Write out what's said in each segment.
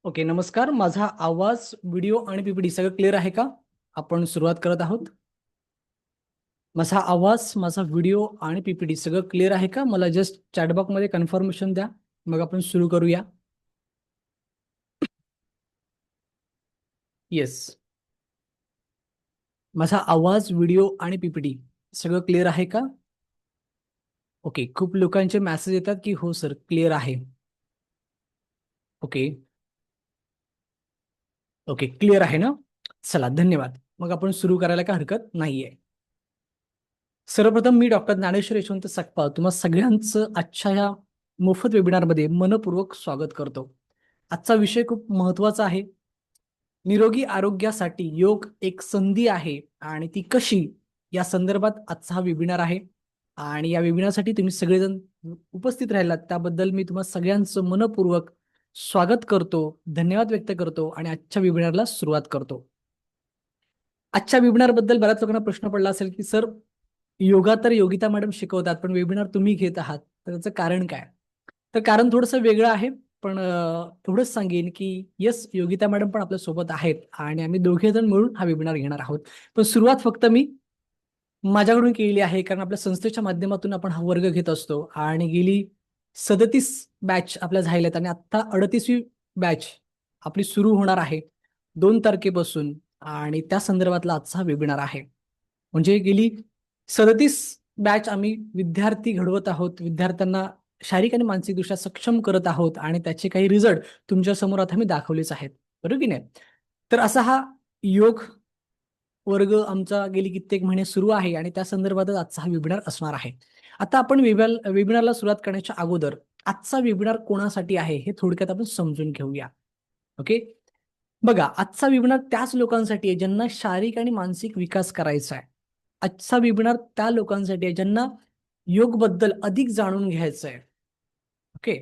Okay, नमस्कार. माझा आवाज, व्हिडिओ आणि पीपीटी सगळं क्लिअर आहे का? आपण सुरुवात करत आहोत. माझा आवाज, माझा व्हिडिओ आणि पीपीटी सगळं क्लिअर आहे का? मला जस्ट चॅटबॉक्समध्ये कन्फर्मेशन द्या, मग आपण सुरू करूया. येस. माझा आवाज, व्हिडिओ आणि पीपीटी सगळं क्लिअर आहे का? ओके, खूप लोकांचे मेसेज येतात की हो सर क्लिअर आहे. ओके. ओके, क्लिअर आहे ना? चला, धन्यवाद. मग आपण सुरू करायला काय हरकत नाहीये. सर्वप्रथम मी डॉक्टर ज्ञानेश्वर यशवंत सकपाळ तुम्हा सगळ्यांचं आजच्या ह्या मोफत वेबिनारमध्ये मनपूर्वक स्वागत करतो. आजचा विषय खूप महत्वाचा आहे. निरोगी आरोग्यासाठी योग एक संधी आहे आणि ती कशी, या संदर्भात आजचा हा वेबिनार आहे. आणि या वेबिनारसाठी तुम्ही सगळेजण उपस्थित राहिलात त्याबद्दल मी तुम्हा सगळ्यांचं मनपूर्वक स्वागत करतो, धन्यवाद व्यक्त करतो आणि आजच्या वेबिनारला सुरुवात करतो. आजच्या वेबिनारबद्दल बऱ्याच लोकांना प्रश्न पडला असेल की सर, योगा तर योगिता मॅडम शिकवतात, पण वेबिनार तुम्ही घेत आहात, तर त्याचं कारण काय? तर कारण थोडंसं वेगळं आहे, पण एवढंच सांगेन की येस, योगिता मॅडम पण आपल्या सोबत आहेत आणि आम्ही दोघे जण मिळून हा वेबिनार घेणार आहोत. पण सुरुवात फक्त मी माझ्याकडून केलेली आहे, कारण आपल्या संस्थेच्या माध्यमातून आपण हा वर्ग घेत असतो आणि गेली 37 बॅच आपल्या झाल्यात आणि आता 38वी बॅच आपली सुरू होणार आहे 2 तारखेपासून आणि त्या संदर्भातला आजचा वेबिनार आहे. म्हणजे गेली 37 बॅच आम्ही विद्यार्थी घडवत आहोत, विद्यार्थ्यांना शारीरिक आणि मानसिकदृष्ट्या सक्षम करत आहोत आणि त्याचे काही रिझल्ट तुमच्या समोर आता मी दाखवलेच आहेत, बरोबर की नाही? तर असा हा योग वर्ग आमचा गेली कित्येक महिने सुरू आहे आणि त्या संदर्भातच आजचा हा वेबिनार असणार आहे. आता आपण वेबिनारला सुरुवात करण्याच्या अगोदर आजचा वेबिनार कोणासाठी आहे हे थोडक्यात आपण समजून घेऊया. ओके. बघा, आजचा वेबिनार त्याच लोकांसाठी आहे ज्यांना शारीरिक आणि मानसिक विकास करायचा आहे. आजचा वेबिनार त्या लोकांसाठी आहे ज्यांना योग बद्दल अधिक जाणून घ्यायचं आहे. ओके.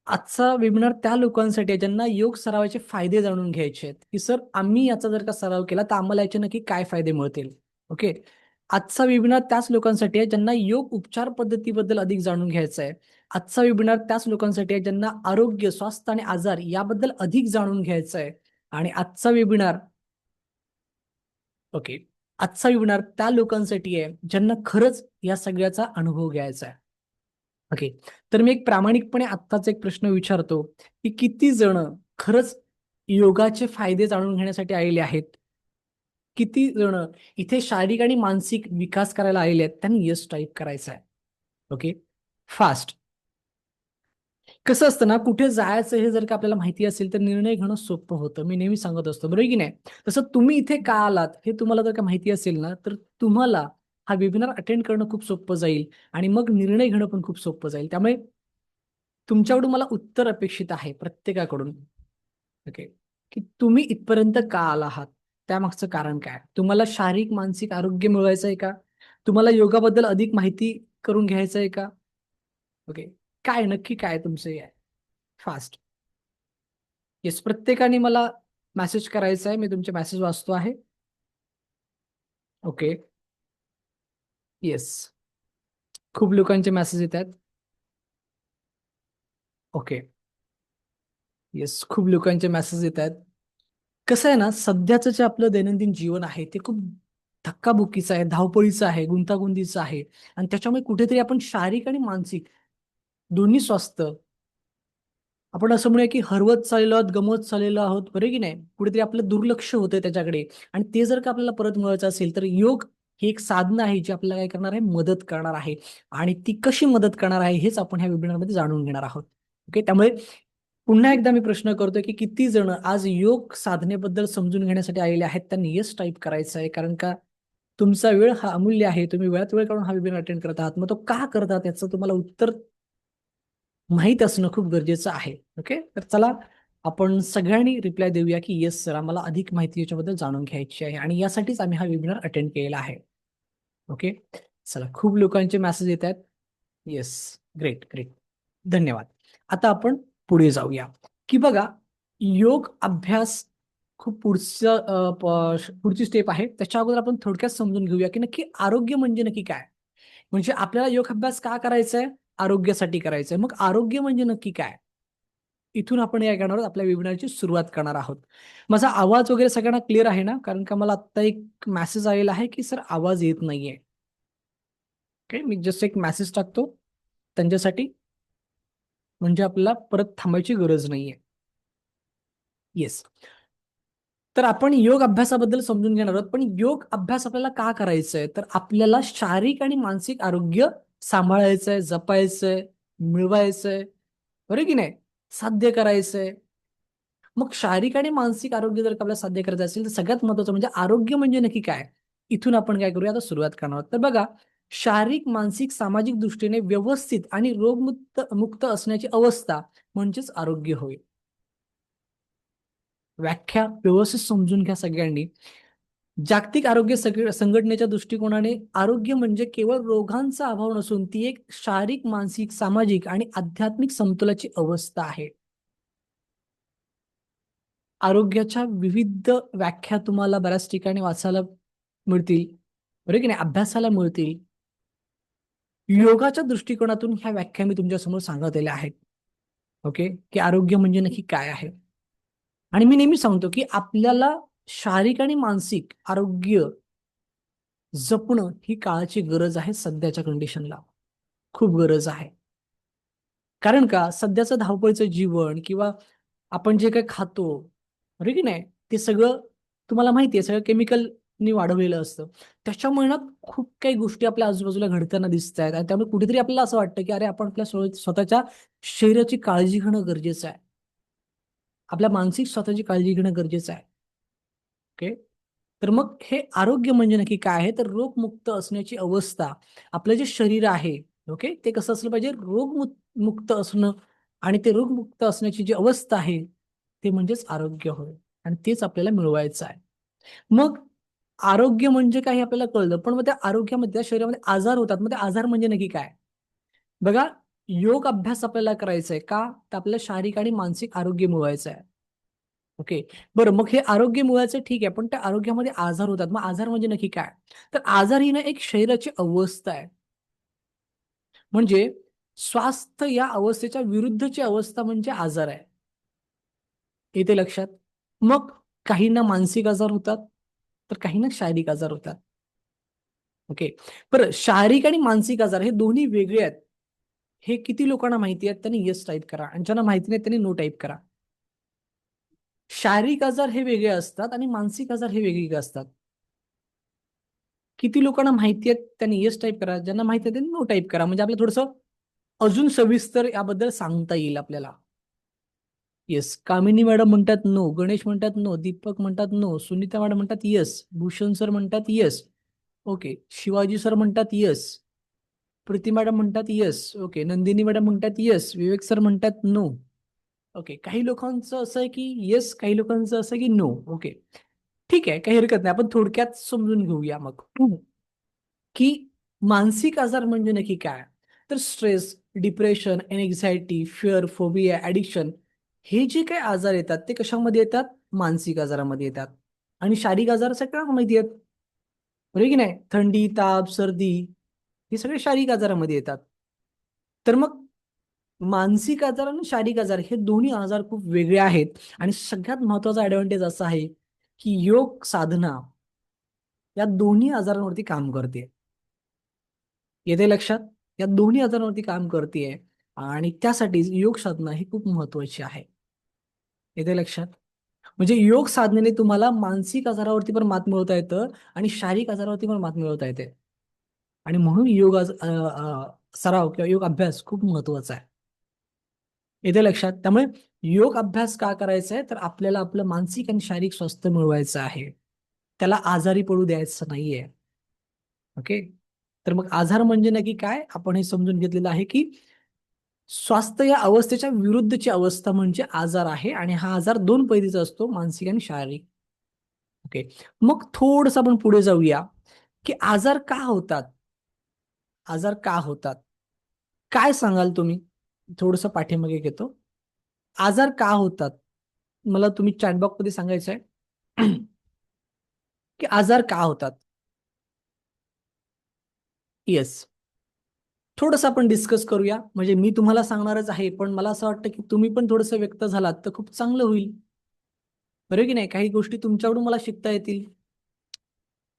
आजचा वेबिनार त्या लोकांसाठी आहे ज्यांना योग सरावाचे फायदे जाणून घ्यायचे आहेत, की सर आम्ही याचा जर का सराव केला तर आम्हाला याचे नक्की काय फायदे मिळतील. ओके. आजचा वेबिनार त्याच लोकांसाठी आहे ज्यांना योग उपचार पद्धतीबद्दल अधिक जाणून घ्यायचं आहे. आजचा वेबिनार त्याच लोकांसाठी आहे ज्यांना आरोग्य, स्वास्थ्य आणि आजार याबद्दल अधिक जाणून घ्यायचं आहे. आणि आजचा वेबिनार ओके, आजचा वेबिनार त्या लोकांसाठी आहे ज्यांना खरंच या सगळ्याचा अनुभव घ्यायचा आहे. ओके. तर मी एक प्रामाणिकपणे आत्ताच एक प्रश्न विचारतो, की किती जण खरंच योगाचे फायदे जाणून घेण्यासाठी आलेले आहेत? किती जण इथे शारीरिक आणि मानसिक विकास करायला आलेले आहेत? त्यांनी येस टाईप करायचं आहे. ओके. फास्ट. कसं असतं ना, कुठे जायचं हे जर का आपल्याला माहिती असेल तर निर्णय घेणं सोपं होतं. मी नेहमी सांगत असतो, बरोबर की नाही? तसं तुम्ही इथे का आलात हे तुम्हाला जर का माहिती असेल ना, तर तुम्हाला हा वेबिनार अटेंड करणं खूप सोपं जाईल आणि मग निर्णय घेणं पण खूप सोपं जाईल. त्यामुळे तुमच्याकडून मला उत्तर अपेक्षित आहे प्रत्येकाकडून. ओके. की तुम्ही इथपर्यंत का आला आहात? त्यामागचं कारण काय? तुम्हाला शारीरिक, मानसिक आरोग्य मिळवायचं आहे का? तुम्हाला योगाबद्दल अधिक माहिती करून घ्यायचं आहे का? ओके. काय नक्की काय तुमचं हे आहे? फास्ट. येस, प्रत्येकाने मला मेसेज करायचा आहे. मी तुमचे मेसेज वाचतो आहे. ओके. येस. खूप लोकांचे मेसेज येत आहेत. ओके. येस, खूप लोकांचे मेसेज येत आहेत. कसं आहे ना, सध्याचं जे आपलं दैनंदिन जीवन आहे ते खूप धक्काबुक्कीचं आहे, धावपळीचं आहे, गुंतागुंतीचं आहे आणि त्याच्यामुळे कुठेतरी आपण शारीरिक आणि मानसिक दोन्ही स्वास्थ्य आपण असं म्हणूया की हरवत चाललेलो आहोत, गमवत चाललेलो आहोत, बरोबर की नाही? कुठेतरी आपलं दुर्लक्ष होतंय त्याच्याकडे आणि ते जर का आपल्याला परत मिळवायचं असेल तर योग ही एक साधनं आहे जी आपल्याला काय करणार आहे, मदत करणार आहे आणि ती कशी मदत करणार आहे हेच आपण ह्या वेबिनारमध्ये जाणून घेणार आहोत. ओके. त्यामुळे पुन्हा एकदा मी प्रश्न करतोय की किती जण आज योग साधनेबद्दल समजून घेण्यासाठी आलेले आहेत? त्यांनी येस टाईप करायचं आहे, कारण का तुमचा वेळ हा अमूल्य आहे. तुम्ही वेळात वेळ काढून हा वेबिनार अटेंड करत आहात. मग तो का करतात याचं तुम्हाला उत्तर माहीत असणं खूप गरजेचं आहे. ओके. तर चला, आपण सगळ्यांनी रिप्लाय देऊया की येस सर, आम्हाला अधिक माहिती याच्याबद्दल जाणून घ्यायची आहे आणि यासाठीच आम्ही हा वेबिनार अटेंड केलेला आहे. ओके. चला, खूप लोकांचे मेसेज येत आहेत. येस. Great, great. धन्यवाद. आता आपण पुढे जाऊया, की बघा, योग अभ्यास खूप पुढची स्टेप आहे. त्याच्या अगोदर आपण थोडक्यात समजून घेऊया, की नक्की आरोग्य म्हणजे नक्की काय? म्हणजे आपल्याला योग अभ्यास का करायचा आहे? आरोग्यासाठी करायचं आहे. मग आरोग्य म्हणजे नक्की काय? इथून आपण काय करणार आहोत, आपल्या वेबिनारची सुरुवात करणार आहोत. माझा आवाज वगैरे सगळ्यांना क्लिअर आहे ना? कारण का मला आत्ता एक मेसेज आलेला आहे की सर आवाज येत नाहीये. ओके, मी जस्ट एक मेसेज टाकतो त्यांच्यासाठी, म्हणजे आपल्याला परत थांबायची गरज नाहीये. येस. तर आपण योग अभ्यासाबद्दल समजून घेणार आहोत, पण योग अभ्यास आपल्याला का करायचा आहे? तर आपल्याला शारीरिक आणि मानसिक आरोग्य सांभाळायचंय, जपायचंय, मिळवायचंय, बरोबर की नाही, साध्य करायचंय. मग शारीरिक आणि मानसिक आरोग्य जर का आपल्याला साध्य करायचं असेल तर सगळ्यात महत्वाचं म्हणजे आरोग्य म्हणजे नक्की काय. इथून आपण काय करूया, आता सुरुवात करणार आहोत. तर बघा, शारीरिक, मानसिक, सामाजिक दृष्टीने व्यवस्थित आणि रोगमुक्त मुक्त असण्याची अवस्था म्हणजेच आरोग्य होय. व्याख्या व्यवस्थित समजून घ्या सगळ्यांनी. जागतिक आरोग्य संघटनेच्या दृष्टिकोनाने आरोग्य म्हणजे केवळ रोगांचा अभाव नसून ती एक शारीरिक, मानसिक, सामाजिक आणि आध्यात्मिक समतोलाची अवस्था आहे. आरोग्याच्या विविध व्याख्या तुम्हाला बऱ्याच ठिकाणी वाचायला मिळतील, बरोबर की नाही, अभ्यासाला मिळतील. योगाच्या दृष्टिकोनातून ह्या व्याख्या मी तुमच्यासमोर सांगितलेल्या आहेत. ओके, की आरोग्य म्हणजे नक्की काय आहे. आणि मी नेहमी सांगतो की आपल्याला शारीरिक आणि मानसिक आरोग्य जपणं ही काळाची गरज आहे. सध्याच्या कंडिशनला खूप गरज आहे. कारण का, सध्याचं धावपळीचं जीवन किंवा आपण जे काही खातो, बरोबर की नाही, ते सगळं तुम्हाला माहिती आहे, सगळं केमिकलनी वाढवलेलं असतं. त्याच्यामुळे ना खूप काही गोष्टी आपल्या आजूबाजूला घडताना दिसत आहेत आणि त्यामुळे कुठेतरी आपल्याला असं वाटतं की अरे, आपण आपल्या स्वतःच्या शरीराची काळजी घेणं गरजेचं आहे. आपल्या मानसिक स्वतःची काळजी घेणं गरजेचं आहे. ओके. तर मग हे आरोग्य म्हणजे नक्की काय आहे, तर रोगमुक्त असण्याची अवस्था. आपलं जे शरीर आहे, ओके, ते कसं असलं पाहिजे, मुक्त असणं. आणि ते रोगमुक्त असण्याची जी अवस्था आहे ते म्हणजेच आरोग्य होय. आणि तेच आपल्याला मिळवायचं आहे. मग आरोग्य म्हणजे काय हे आपल्याला कळलं, पण मग त्या आरोग्यामध्ये, त्या शरीरामध्ये आजार होतात. मग ते आजार म्हणजे नक्की काय? बघा, योग अभ्यास आपल्याला करायचा आहे का, तर आपल्याला शारीरिक आणि मानसिक आरोग्य मिळवायचं आहे. ओके. बरं, मग हे आरोग्य मुळाचं ठीक आहे, पण त्या आरोग्यामध्ये आजार होतात. मग आजार म्हणजे नक्की काय? तर आजार ही ना एक शरीराची अवस्था आहे. म्हणजे स्वास्थ्य या अवस्थेच्या विरुद्धची अवस्था म्हणजे आजार आहे. येते लक्षात? मग काहींना मानसिक आजार होतात, तर काहींना शारीरिक आजार होतात. ओके. बरं, शारीरिक आणि मानसिक आजार हे दोन्ही वेगळे आहेत. हे किती लोकांना माहिती आहेत त्यांनी येस टाईप करा, आणि ज्यांना माहिती नाही त्यांनी नो टाईप करा. शारीरिक आजार हे वेगळे असतात आणि मानसिक आजार हे वेगवेगळे असतात. किती लोकांना माहिती आहेत त्यांनी येस टाईप करा, ज्यांना माहिती आहे त्यांनी नो टाईप करा, म्हणजे आपल्याला थोडंसं अजून सविस्तर याबद्दल सांगता येईल आपल्याला. येस, कामिनी मॅडम म्हणतात नो, गणेश म्हणतात नो, दीपक म्हणतात नो, सुनीता मॅडम म्हणतात येस, भूषण सर म्हणतात येस. ओके, शिवाजी सर म्हणतात येस, प्रीती मॅडम म्हणतात येस. ओके, नंदिनी मॅडम म्हणतात येस, विवेक सर म्हणतात नो. ओके, काही लोकांचं असं आहे की येस, काही लोकांचं असं आहे की नो. ओके, ठीक आहे, काही हरकत नाही, आपण थोडक्यात समजून घेऊया मग. की मानसिक आजार म्हणजे नक्की काय. तर stress, depression, anxiety, fear, phobia, addiction, हे जे काही आजार येतात ते कशामध्ये येतात, मानसिक आजारामध्ये येतात. आणि शारीरिक आजार सगळ्यांना माहिती आहेत, बरोबर की नाही, थंडी, ताप, सर्दी, हे सगळे शारीरिक आजारामध्ये येतात. तर मग मानसिक आजार आणि शारीरिक आजार हे दोन्ही आजार खूप वेगळे आहेत. आणि सगळ्यात महत्वाचा ऍडव्हान्टेज असा आहे की योग साधना या दोन्ही आजारांवरती काम करते. येते लक्षात? या दोन्ही आजारांवरती काम करते, आणि त्यासाठी योग साधना ही खूप महत्वाची आहे. येते लक्षात? म्हणजे योग साधनेने तुम्हाला मानसिक आजारावरती पण मात मिळवता येतं आणि शारीरिक आजारावरती पण मात मिळवता येते. आणि म्हणून योग सराव किंवा योग अभ्यास खूप महत्वाचा आहे. येते लक्षात? त्यामुळे योग अभ्यास का करायचा आहे, तर आपल्याला आपलं मानसिक आणि शारीरिक स्वास्थ्य मिळवायचं आहे. त्याला आजारी पडू द्यायचं नाहीये. ओके. तर मग आजार म्हणजे नक्की काय, आपण हे समजून घेतलेलं आहे की स्वास्थ्य या अवस्थेच्या विरुद्धची अवस्था म्हणजे आजार आहे, आणि हा आजार दोन पैलूचा असतो, मानसिक आणि शारीरिक. ओके. मग थोडस आपण पुढे जाऊया की आजार का होतात. आजार का होतात, काय सांगाल तुम्ही? थोडस पाठीमागे घेतो. आजार का होतात, मला तुम्ही चॅटबॉक्स मध्ये सांगायचं आहे की आजार का होतात. येस. थोडंसं आपण डिस्कस करूया. म्हणजे मी तुम्हाला सांगणारच आहे, पण मला असं वाटतं की तुम्ही पण थोडंसं व्यक्त झालात तर खूप चांगलं होईल. बरोबर की नाही? काही गोष्टी तुमच्याकडून मला शिकता येतील.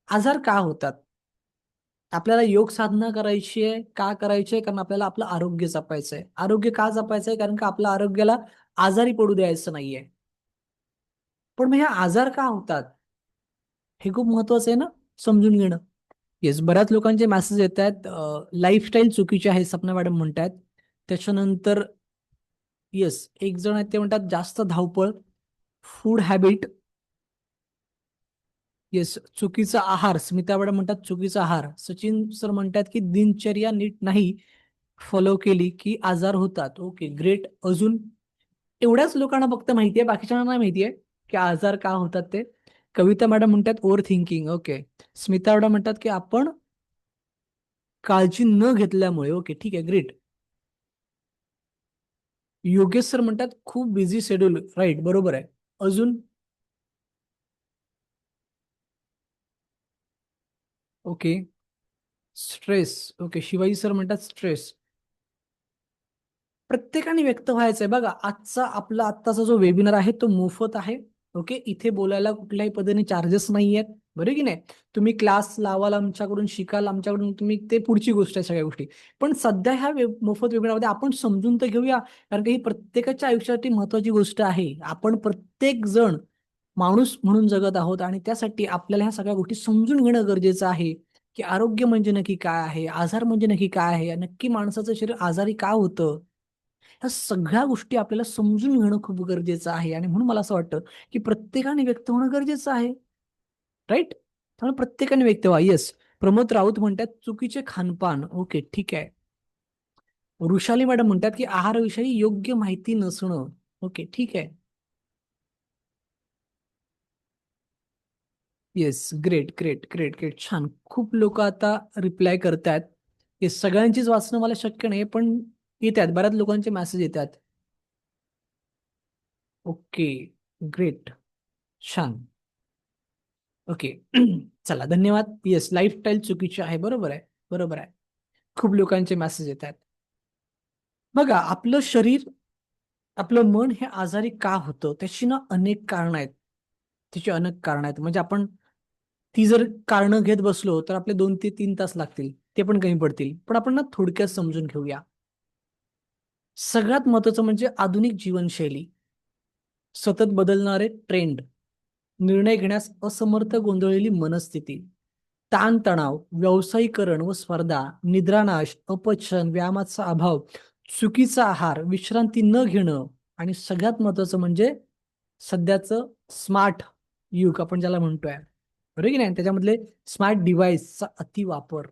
आजार का होतात? आपल्याला योग साधना करायची आहे, का करायची आहे? कारण आपल्याला आपलं आरोग्य जपायचं आहे. आरोग्य का जपायचं आहे? कारण का आपल्या आरोग्याला आजारी पडू द्यायचं नाहीये. पण मग हे आजार का होतात? हे खूप महत्वाचं आहे ना समजून घेणं. येस, बऱ्याच लोकांचे मेसेज येत आहेत, लाईफस्टाईल चुकीची आहे सपना मॅडम म्हणतायत. त्याच्यानंतर येस, एक जण आहेत ते म्हणतात जास्त धावपळ, फूड हॅबिट, येस, चुकीचा आहार. स्मिता मॅडम म्हणतात चुकीचा आहार. सचिन सर म्हणतात की दिनचर्या नीट नाही फॉलो केली की आजार होतात. Okay, great. अजून एवढ्याच लोकांना फक्त माहितीये, बाकीच्यांना नाही माहितीये की आजार का होतात ते. कविता मॅडम म्हणतात over thinking. Okay. Smita madam म्हणतात की आपण काळजी न घेतल्यामुळे. ओके, ठीक आहे, ग्रेट. योगेश सर म्हणतात खूप बिझी शेड्यूल. राईट, बरोबर आहे. अजून okay, stress. Okay, Shivaji sir म्हणतात स्ट्रेस. प्रत्येकाने व्यक्त व्हायचंय. बघा, आत्ताचा जो वेबिनार आहे तो मोफत आहे. ओके, इथे बोलायला कुठल्याही पद्धतीने चार्जेस नाही आहेत. बरोबर की नाही? तुम्ही क्लास लावाल, आमच्याकडून शिकाल, आमच्याकडून तुम्ही, ते पुढची गोष्ट आहे सगळ्या गोष्टी. पण सध्या ह्या मोफत वेबिनारमध्ये आपण समजून तर घेऊया, कारण की ही प्रत्येकाच्या आयुष्यासाठी महत्वाची गोष्ट आहे. आपण प्रत्येक जण माणूस म्हणून जगत आहोत आणि त्यासाठी आपल्याला ह्या सगळ्या गोष्टी समजून घेणं गरजेचं आहे. की आरोग्य म्हणजे नक्की काय आहे, आजार म्हणजे नक्की काय आहे, नक्की माणसाचं शरीर आजारी का होतं. ह्या सगळ्या गोष्टी आपल्याला समजून घेणं खूप गरजेचं आहे. आणि म्हणून मला असं वाटतं की प्रत्येकाने व्यक्त होणं गरजेचं आहे. राईट? त्यामुळे प्रत्येकाने व्यक्त व्हा. येस, प्रमोद राऊत म्हणतात चुकीचे खानपान. ओके, ठीक आहे. वृषाली मॅडम म्हणतात की आहाराविषयी योग्य माहिती नसणं. ओके, ठीक आहे. Yes, great great great great, छान. खूप लोक आता रिप्लाय करतायत. हे सगळ्यांचीच वाचणं मला शक्य नाही, पण येत आहेत, बऱ्याच लोकांचे मेसेज येतात. ओके, ग्रेट, छान. ओके. चला, धन्यवाद. येस, लाईफस्टाईल चुकीची आहे, बरोबर आहे. बरोबर आहे. खूप लोकांचे मेसेज येत आहेत. बघा, आपलं शरीर, आपलं मन हे आजारी का होतं त्याची ना अनेक कारणं आहेत. तिची अनेक कारणं आहेत. म्हणजे आपण ती जर कारणं घेत बसलो तर आपले 2 ते 3 तास लागतील, ते पण कमी पडतील. पण आपण ना थोडक्यात समजून घेऊया. सगळ्यात महत्वाचं म्हणजे आधुनिक जीवनशैली, सतत बदलणारे ट्रेंड, निर्णय घेण्यास असमर्थ गोंधळलेली मनस्थिती, ताणतणाव, व्यावसायिकरण व स्पर्धा, निद्रानाश, अपचन, व्यायामाचा अभाव, चुकीचा आहार, विश्रांती न घेणं, आणि सगळ्यात महत्वाचं म्हणजे सध्याचं स्मार्ट युग आपण ज्याला म्हणतोय, बरोबर की नाही, त्याच्यामधले स्मार्ट डिव्हाइसचा अतिवापर.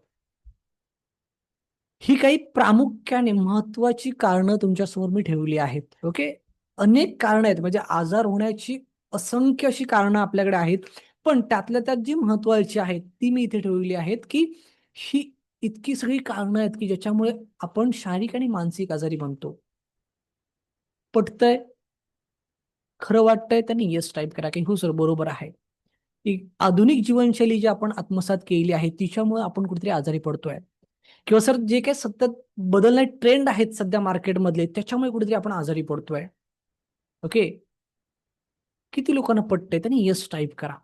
ही काही प्रामुख्याने महत्वाची कारणं तुमच्यासमोर मी ठेवली आहेत. ओके. अनेक कारणं आहेत, म्हणजे आजार होण्याची असंख्य अशी कारणं आपल्याकडे आहेत. पण त्यातल्या त्यात जी महत्वाची आहेत ती मी इथे ठेवलेली आहेत, की ही इतकी सगळी कारणं आहेत की ज्याच्यामुळे आपण शारीरिक आणि मानसिक आजारी बनतो. पटतंय? खरं वाटतंय? त्यांनी येस टाईप करा की हो सर, बरोबर आहे. ही आधुनिक जीवनशैली जी आपण आत्मसात केलेली आहे तिच्यामुळे आपण कुठेतरी आजारी पडतोय. किंवा सर जे काही सतत बदलणारे ट्रेंड आहेत सध्या मार्केटमधले त्याच्यामुळे कुठेतरी आपण आजारी पडतोय. ओके. किती लोकांना पटतंय त्यांनी येस टाईप करा.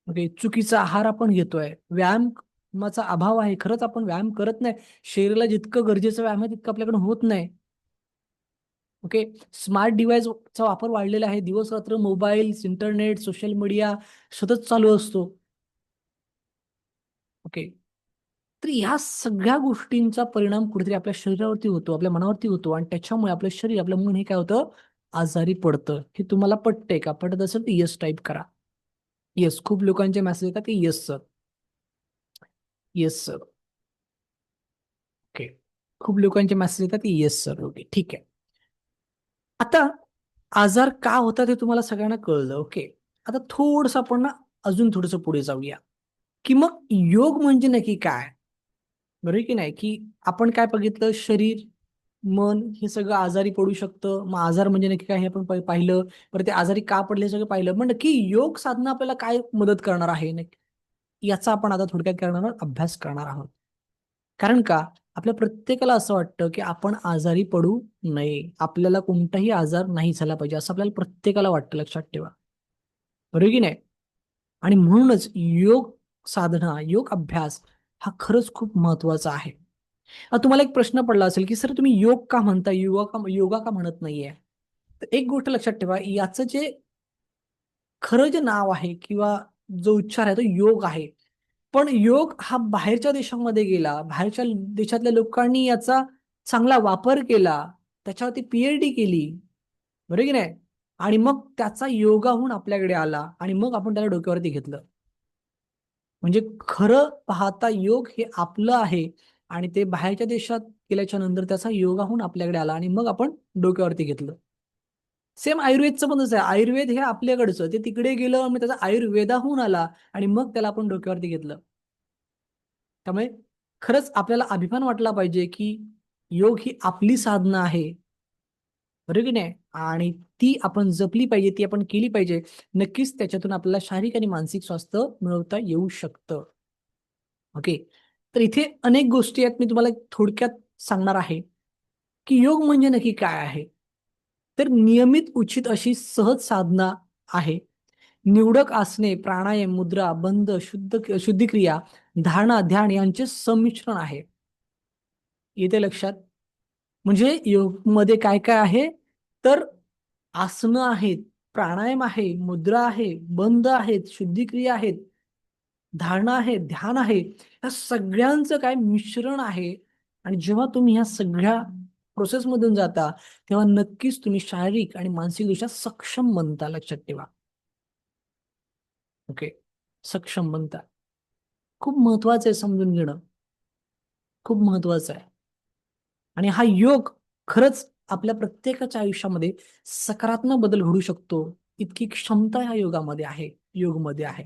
ओके. चुकीचा आहार आपण घेतोय, व्यायामाचा अभाव आहे, खरंच आपण व्यायाम करत नाही. शरीराला जितकं गरजेचं व्यायाम आहे तितकं आपल्याकडे होत नाही. ओके. स्मार्ट डिव्हाइसचा वापर वाढलेला आहे, दिवस रात्र मोबाईल, इंटरनेट, सोशल मीडिया सतत चालू असतो. ओके. तर ह्या सगळ्या गोष्टींचा परिणाम कुठेतरी आपल्या शरीरावरती होतो, आपल्या मनावरती होतो, आणि त्याच्यामुळे आपलं शरीर, आपलं मन हे काय होतं, आजारी पडतं. हे तुम्हाला पटतंय का? पटत असेल तर येस टाईप करा. येस, खूप लोकांचे मेसेज येतात की yes sir. Yes sir. Okay. खूप लोकांचे मेसेज येतात की येस सर. ओके, ठीक आहे. आता आजार का होतात हे तुम्हाला सगळ्यांना कळलं. ओके. आता थोडस आपण ना अजून थोडस पुढे जाऊया, की मग योग म्हणजे नक्की काय. बरोबर की नाही, की आपण काय बघितलं, शरीर, मन हे सगळं आजारी पडू शकतं. मग आजार म्हणजे नक्की काय हे आपण पाहिलं. बरं, ते आजारी का पडले हे सगळं पाहिलं. मग नक्की योग साधना आपल्याला काय मदत करणार आहे नक्की, याचा आपण आता थोडक्यात करणार आहोत, अभ्यास करणार आहोत. कारण का, आपल्या प्रत्येकाला असं वाटतं की आपण आजारी पडू नये, आपल्याला कोणताही आजार नाही झाला पाहिजे असं आपल्याला प्रत्येकाला वाटतं, लक्षात ठेवा. बरोबर की नाही? आणि म्हणूनच योग साधना, योग अभ्यास हा खरंच खूप महत्वाचा आहे. तुम्हाला एक प्रश्न पडला असेल की सर तुम्ही योग का म्हणता, योगा का म्हणत नाहीये? तर एक गोष्ट लक्षात ठेवा, याचं जे खरं जे नाव आहे किंवा जो उच्चार आहे तो योग आहे. पण योग हा बाहेरच्या देशामध्ये गेला, बाहेरच्या देशातल्या लोकांनी याचा चांगला वापर केला, त्याच्यावरती पीएचडी केली, बरोबर की नाही? आणि मग त्याचा योगाहून आपल्याकडे आला आणि मग आपण त्याला डोक्यावरती घेतलं. म्हणजे खरं पाहता योग हे आपलं आहे आणि ते बाहेरच्या देशात गेल्याच्या नंतर त्याचा योगाहून आपल्याकडे आला आणि मग आपण डोक्यावरती घेतलं. सेम आयुर्वेदचं पण तसं आहे. आयुर्वेद हे आपल्याकडचं, ते तिकडे गेलं, मग त्याचा आयुर्वेदाहून आला आणि मग त्याला आपण डोक्यावरती घेतलं. त्यामुळे खरंच आपल्याला अभिमान वाटला पाहिजे की योग ही आपली साधना आहे, बरोबर की नाही? आणि ती आपण जपली पाहिजे, ती आपण केली पाहिजे. नक्कीच त्याच्यातून आपल्याला शारीरिक आणि मानसिक स्वास्थ्य मिळवता येऊ शकतं. ओके. तर इथे अनेक गोष्टी आहेत, मी तुम्हाला थोडक्यात सांगणार आहे की योग म्हणजे नक्की काय आहे. तर नियमित उचित अशी सहज साधना आहे. निवडक आसने, प्राणायाम, मुद्रा, बंध, शुद्धिक्रिया, धारणा, ध्यान यांचे संमिश्रण आहे. येते लक्षात? म्हणजे योगमध्ये काय काय आहे? तर आसनं आहेत, प्राणायाम आहे, मुद्रा आहे, बंध आहेत, शुद्धिक्रिया आहेत, धारणा आहे, ध्यान आहे. या सगळ्यांचं काय मिश्रण आहे. आणि जेव्हा तुम्ही ह्या सगळ्या प्रोसेसमधून जाता, तेव्हा नक्कीच तुम्ही शारीरिक आणि मानसिकदृष्ट्या सक्षम बनता, लक्षात ठेवा. ओके. सक्षम बनता. खूप महत्वाचं आहे समजून घेणं. खूप महत्वाचं आहे. आणि हा योग खरंच आपल्या प्रत्येकाच्या आयुष्यामध्ये सकारात्मक बदल घडू शकतो, इतकी क्षमता ह्या योगामध्ये आहे, योगमध्ये आहे.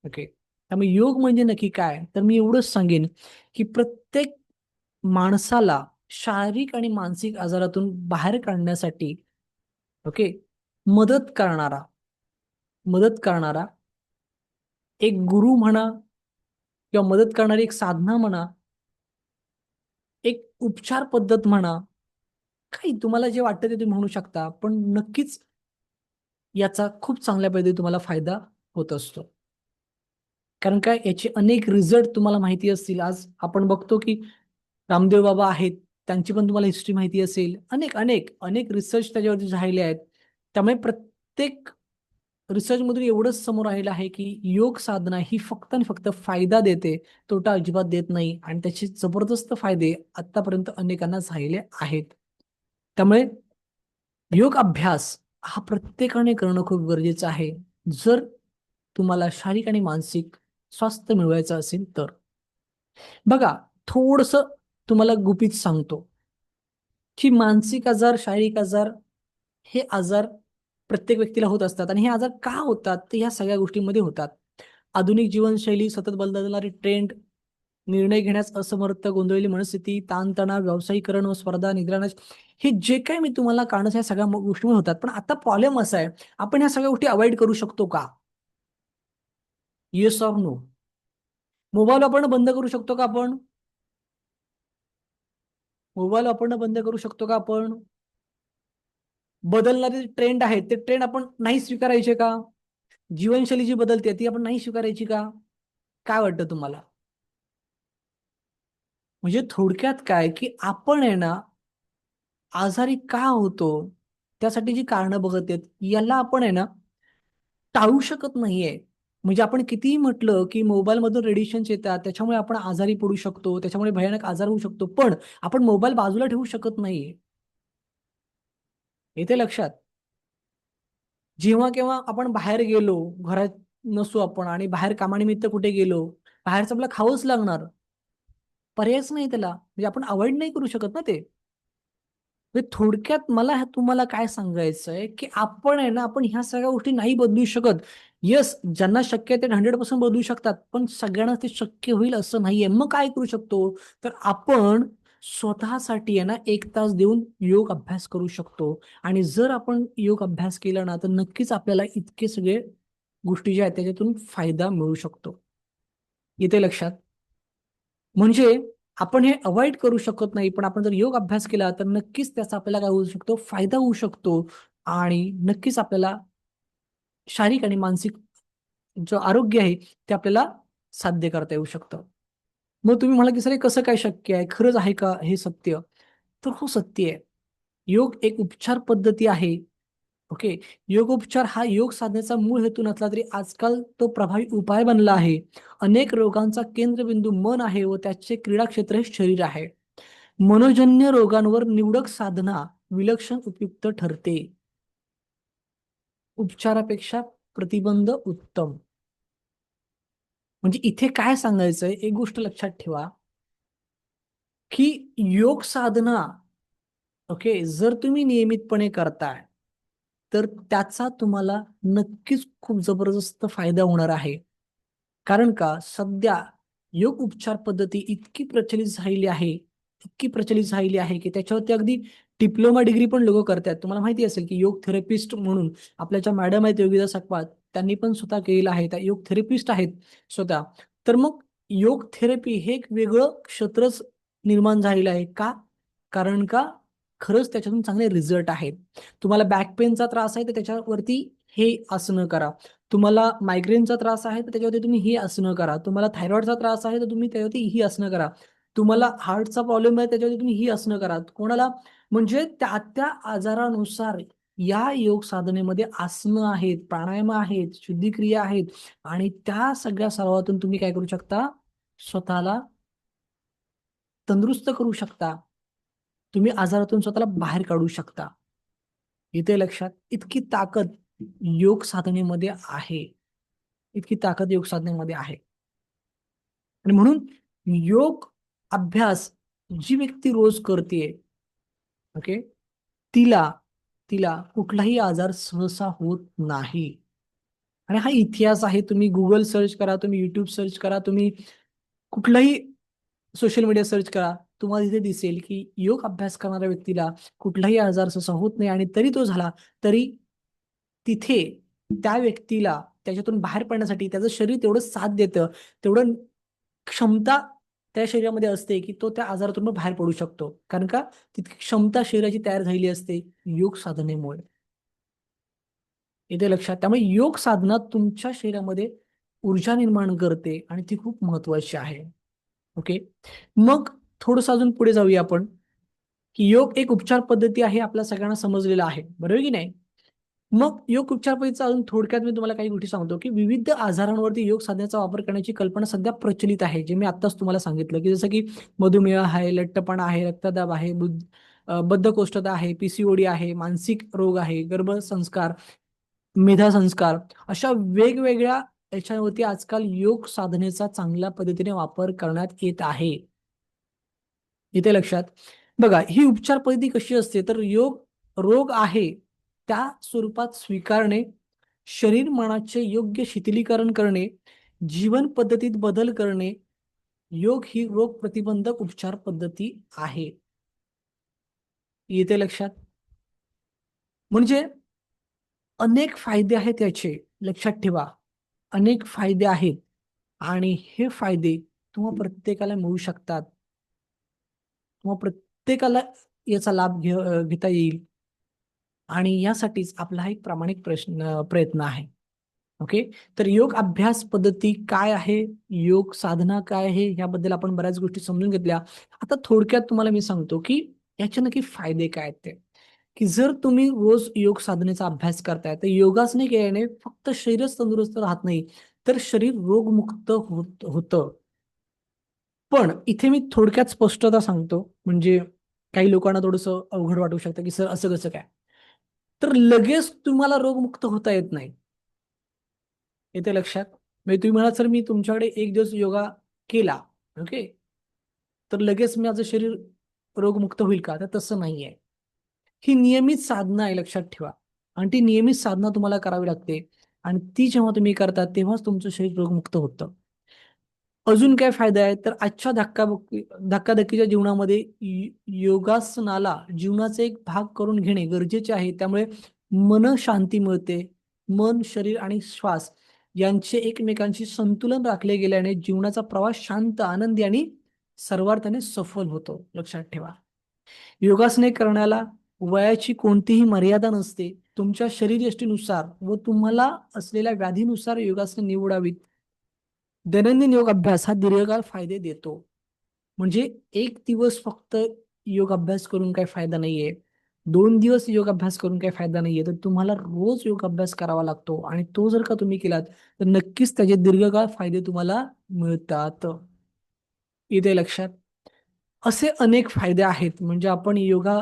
ओके. त्यामुळे योग म्हणजे नक्की काय? तर मी एवढंच सांगेन की प्रत्येक माणसाला शारीरिक आणि मानसिक आजारातून बाहेर काढण्यासाठी, ओके, मदत करणारा मदत करणारा एक गुरु म्हणा किंवा मदत करणारी एक साधना म्हणा, एक उपचार पद्धत म्हणा, काही तुम्हाला जे वाटतं ते तुम्ही म्हणू शकता, पण नक्कीच याचा खूप चांगल्या पद्धतीने तुम्हाला फायदा होत असतो. कारण काय, याचे अनेक रिझल्ट तुम्हाला माहिती असतील. आज आपण बघतो की रामदेव बाबा आहेत, त्यांची पण तुम्हाला हिस्ट्री माहिती असेल. अनेक अनेक अनेक रिसर्च त्याच्यावरती झालेले आहेत. त्यामुळे प्रत्येक रिसर्चमधून एवढंच समोर आलेलं आहे की योग साधना ही फक्त आणि फक्त फायदा देते, तोटा अजिबात देत नाही. आणि त्याचे जबरदस्त फायदे आतापर्यंत अनेकांना झालेले आहेत. त्यामुळे योग अभ्यास हा प्रत्येकाने करणं खूप गरजेचं आहे, जर तुम्हाला शारीरिक आणि मानसिक स्वास्थ्य मिळवायचं असेल तर. बघा, थोडस तुम्हाला गुपित सांगतो की मानसिक आजार, शारीरिक आजार हे आजार प्रत्येक व्यक्तीला होत असतात. आणि हे आजार का होतात ते ह्या सगळ्या गोष्टींमध्ये होतात. आधुनिक जीवनशैली, सतत बदलणारी ट्रेंड, निर्णय घेण्यास असमर्थ, गोंधळलेली मनस्थिती, ताणतणाव, व्यावसायिकरण व स्पर्धा, निद्रानाश, हे जे काही मी तुम्हाला कारण ह्या सगळ्या गोष्टी होतात. पण आता प्रॉब्लेम असा आहे, आपण ह्या सगळ्या गोष्टी अवॉइड करू शकतो का? Yes or no? मोबाईल वापरणं बंद करू शकतो का आपण? मोबाईल वापरणं बंद करू शकतो का आपण? बदलणारे ट्रेंड आहेत, ते ट्रेंड आपण नाही स्वीकारायचे का? जीवनशैली जी बदलते ती आपण नाही स्वीकारायची का? काय वाटतं तुम्हाला? म्हणजे थोडक्यात काय की आपण आहे ना, आजारी का होतो, त्यासाठी जी कारणं बघत आहेत, याला आपण आहे ना टाळू शकत नाहीये. म्हणजे आपण कितीही म्हटलं की मोबाईल मधून रेडिएशन्स येतात, त्याच्यामुळे आपण आजारी पडू शकतो, त्याच्यामुळे भयानक आजार होऊ शकतो, पण आपण मोबाईल बाजूला ठेवू शकत नाहीये. येते लक्षात? जेव्हा केव्हा आपण बाहेर गेलो, घरात नसू आपण आणि बाहेर कामानिमित्त कुठे गेलो, बाहेरचं आपल्याला खावंच लागणार, पर्यायच नाही त्याला. म्हणजे आपण अवॉइड नाही करू शकत ना ते. म्हणजे थोडक्यात मला तुम्हाला काय सांगायचं आहे की आपण आहे ना, आपण ह्या सगळ्या गोष्टी नाही बदलू शकत. येस, ज्यांना शक्य आहे ते 100% बदलू शकतात, पण सगळ्यांना ते शक्य होईल असं नाहीये. मग काय करू शकतो? तर आपण स्वतःसाठी आहे ना 1 तास देऊन योग अभ्यास करू शकतो. आणि जर आपण योग अभ्यास केला ना, तर नक्कीच आपल्याला इतके सगळे गोष्टी ज्या आहेत त्याच्यातून फायदा मिळू शकतो. येते लक्षात? म्हणजे आपण हे अवॉइड करू शकत नाही, पण आपण जर योग अभ्यास केला तर नक्कीच त्याचा आपल्याला काय होऊ शकतो, फायदा होऊ शकतो. आणि नक्कीच आपल्याला शारीरिक आणि मानसिक जो आरोग्य आहे ते आपल्याला साध्य करता येऊ शकतं. मग तुम्ही म्हणाल की सर हे कसं काय शक्य आहे, खरंच आहे का हे सत्य? तर हो, सत्य आहे. योग एक उपचार पद्धती आहे. ओके. योगोपचार हा योग साधनेचा मूळ हेतू नसला तरी आजकाल तो प्रभावी उपाय बनला आहे. अनेक रोगांचा केंद्रबिंदू मन आहे व त्याचे क्रीडा क्षेत्र हे शरीर आहे. मनोजन्य रोगांवर निवडक साधना विलक्षण उपयुक्त ठरते. उपचारापेक्षा प्रतिबंध उत्तम. म्हणजे इथे काय सांगायचंय, एक गोष्ट लक्षात ठेवा की योग साधना, ओके, जर तुम्ही नियमितपणे करताय तर त्याचा तुम्हाला नक्कीच खूप जबरदस्त फायदा होणार आहे. कारण का, सध्या योग उपचार पद्धती इतकी प्रचलित झालेली आहे, इतकी प्रचलित झालेली आहे की त्याच्यावरती अगदी डिप्लोमा डिग्री पण लोक करतात. तुम्हाला माहिती असेल की योग थेरपिस्ट म्हणून आपल्या ज्या मॅडम आहेत योगिता सकपाळ, त्यांनी पण स्वतः केलेलं आहे. त्या योग थेरपिस्ट आहेत स्वतः. तर मग योग थेरपी हे एक वेगळं क्षेत्रच निर्माण झालेलं आहे. का? कारण का खरंच त्याच्यातून चांगले रिझल्ट आहेत. तुम्हाला बॅक पेनचा त्रास आहे तर त्याच्यावरती हे आसनं करा. तुम्हाला मायग्रेनचा त्रास आहे तर त्याच्यावरती तुम्ही ही आसनं करा. तुम्हाला थायरॉइडचा त्रास आहे तर तुम्ही त्याच्यावरती ही आसनं करा. तुम्हाला हार्टचा प्रॉब्लेम आहे त्याच्यावरती तुम्ही ही आसनं करा. कोणाला म्हणजे त्या त्या आजारानुसार या योग साधनेमध्ये आसनं आहेत, प्राणायाम आहेत, शुद्धिक्रिया आहेत आणि त्या सगळ्या सरावातून तुम्ही काय करू शकता, स्वतःला तंदुरुस्त करू शकता. तुम्ही आजारातून स्वतःला बाहेर काढू शकता. इथे लक्षात, इतकी ताकद योग साधनेमध्ये आहे. इतकी ताकद योग साधनेमध्ये आहे. आणि म्हणून योग अभ्यास जी व्यक्ती रोज करते, ओके, तिला तिला कुठलाही आजार सहसा होत नाही. आणि हा इतिहास आहे. तुम्ही गुगल सर्च करा, तुम्ही युट्यूब सर्च करा, तुम्ही कुठलाही सोशल मीडिया सर्च करा, तुम्हाला तिथे दिसेल की योग अभ्यास करणाऱ्या व्यक्तीला कुठलाही आजार सहसा होत नाही आणि तरी तो झाला तरी तिथे त्या व्यक्तीला त्याच्यातून बाहेर पडण्यासाठी त्याचं शरीर तेवढं साथ देतं, तेवढं क्षमता त्या शरीरामध्ये असते की तो त्या आजारातून बाहेर पडू शकतो. कारण का, तितकी क्षमता शरीराची तयार झालेली असते योग साधनेमुळे. इथे लक्षात, त्यामुळे योग साधना तुमच्या शरीरामध्ये ऊर्जा निर्माण करते आणि ती खूप महत्वाची आहे. ओके. मग थोडंसं अजून पुढे जाऊया आपण, की योग एक उपचार पद्धती आहे, आपल्या सगळ्यांना समजलेला आहे, बरोबर की नाही? मग योग उपचार पद्धतीचा अजून थोडक्यात मी तुम्हाला काही गोष्टी सांगतो, की विविध आजारांवरती योग साधनेचा वापर करण्याची कल्पना सध्या प्रचलित आहे. जे मी आत्ताच तुम्हाला सांगितलं, की जसं की मधुमेह आहे, लठ्ठपणा आहे, रक्तदाब आहे, बद्धकोष्ठता आहे, पीसीओडी आहे, मानसिक रोग आहे, गर्भसंस्कार, मेधासंस्कार, अशा वेगवेगळ्या याच्यावरती आजकाल योग साधनेचा चांगल्या पद्धतीने वापर करण्यात येत आहे. इथे लक्षात बघा, ही उपचार पद्धती कशी असते, तर योग रोग आहे त्या स्वरूपात स्वीकारणे, शरीर मनाचे योग्य शिथिलीकरण करणे, जीवन पद्धतीत बदल करणे. योग ही रोग प्रतिबंधक उपचार पद्धती आहे. येते लक्षात. म्हणजे अनेक फायदे आहेत याचे, लक्षात ठेवा. अनेक फायदे आहेत आणि हे फायदे तुम्हा प्रत्येकाला मिळू शकतात. तुम्हा प्रत्येकाला याचा लाभ घेता येईल. आणि यासाठीच आपला हा एक प्रामाणिक प्रयत्न आहे. ओके. तर योग अभ्यास पद्धती काय आहे, योग साधना काय आहे, याबद्दल आपण बऱ्याच गोष्टी समजून घेतल्या. आता थोडक्यात तुम्हाला मी सांगतो की याचे नक्की फायदे काय आहेत ते, की जर तुम्ही रोज योग साधनेचा अभ्यास करताय तर योगासने केल्याने फक्त शरीरच तंदुरुस्त राहत नाही, तर शरीर रोगमुक्त होतं. पण इथे मी थोडक्यात स्पष्टता सांगतो, म्हणजे काही लोकांना थोडंसं अवघड वाटू शकतं की सर असं कसं काय. तर लगेच तुम्हाला रोगमुक्त होता येत नाही. येते लक्षात. म्हणजे तुम्ही म्हणाल सर मी तुमच्याकडे एक दिवस योगा केला, ओके, तर लगेच माझं शरीर रोगमुक्त होईल का, तर तसं नाहीये. ही नियमित साधना आहे, लक्षात ठेवा. आणि ती नियमित साधना तुम्हाला करावी लागते आणि ती जेव्हा तुम्ही करता तेव्हाच तुमचं शरीर रोगमुक्त होतं. अजून काय फायदा आहे, तर आजच्या धक्काधक्कीच्या जीवनामध्ये योगासनाला जीवनाचा एक भाग करून घेणे गरजेचे आहे. त्यामुळे मन शांती मिळते. मन, शरीर आणि श्वास यांचे एकमेकांशी संतुलन राखले गेल्याने जीवनाचा प्रवास शांत, आनंदी आणि सर्वार्थाने सफल होतो. लक्षात ठेवा. योगासने करण्याला वयाची कोणतीही मर्यादा नसते. तुमच्या शरीरयष्टीनुसार व तुम्हाला असलेल्या व्याधीनुसार योगासने निवडावीत. दैनंदिन योग अभ्यास हा दीर्घकाळ फायदे देतो. म्हणजे एक दिवस फक्त योग अभ्यास करून काही फायदा नाहीये. 2 दिवस योग अभ्यास करून काही फायदा नाहीये. तर तुम्हाला रोज योग अभ्यास करावा लागतो आणि तो जर का तुम्ही केलात तर नक्कीच त्याचे दीर्घकाळ फायदे तुम्हाला मिळतात. इथे लक्षात. असे अनेक फायदे आहेत. म्हणजे आपण योगा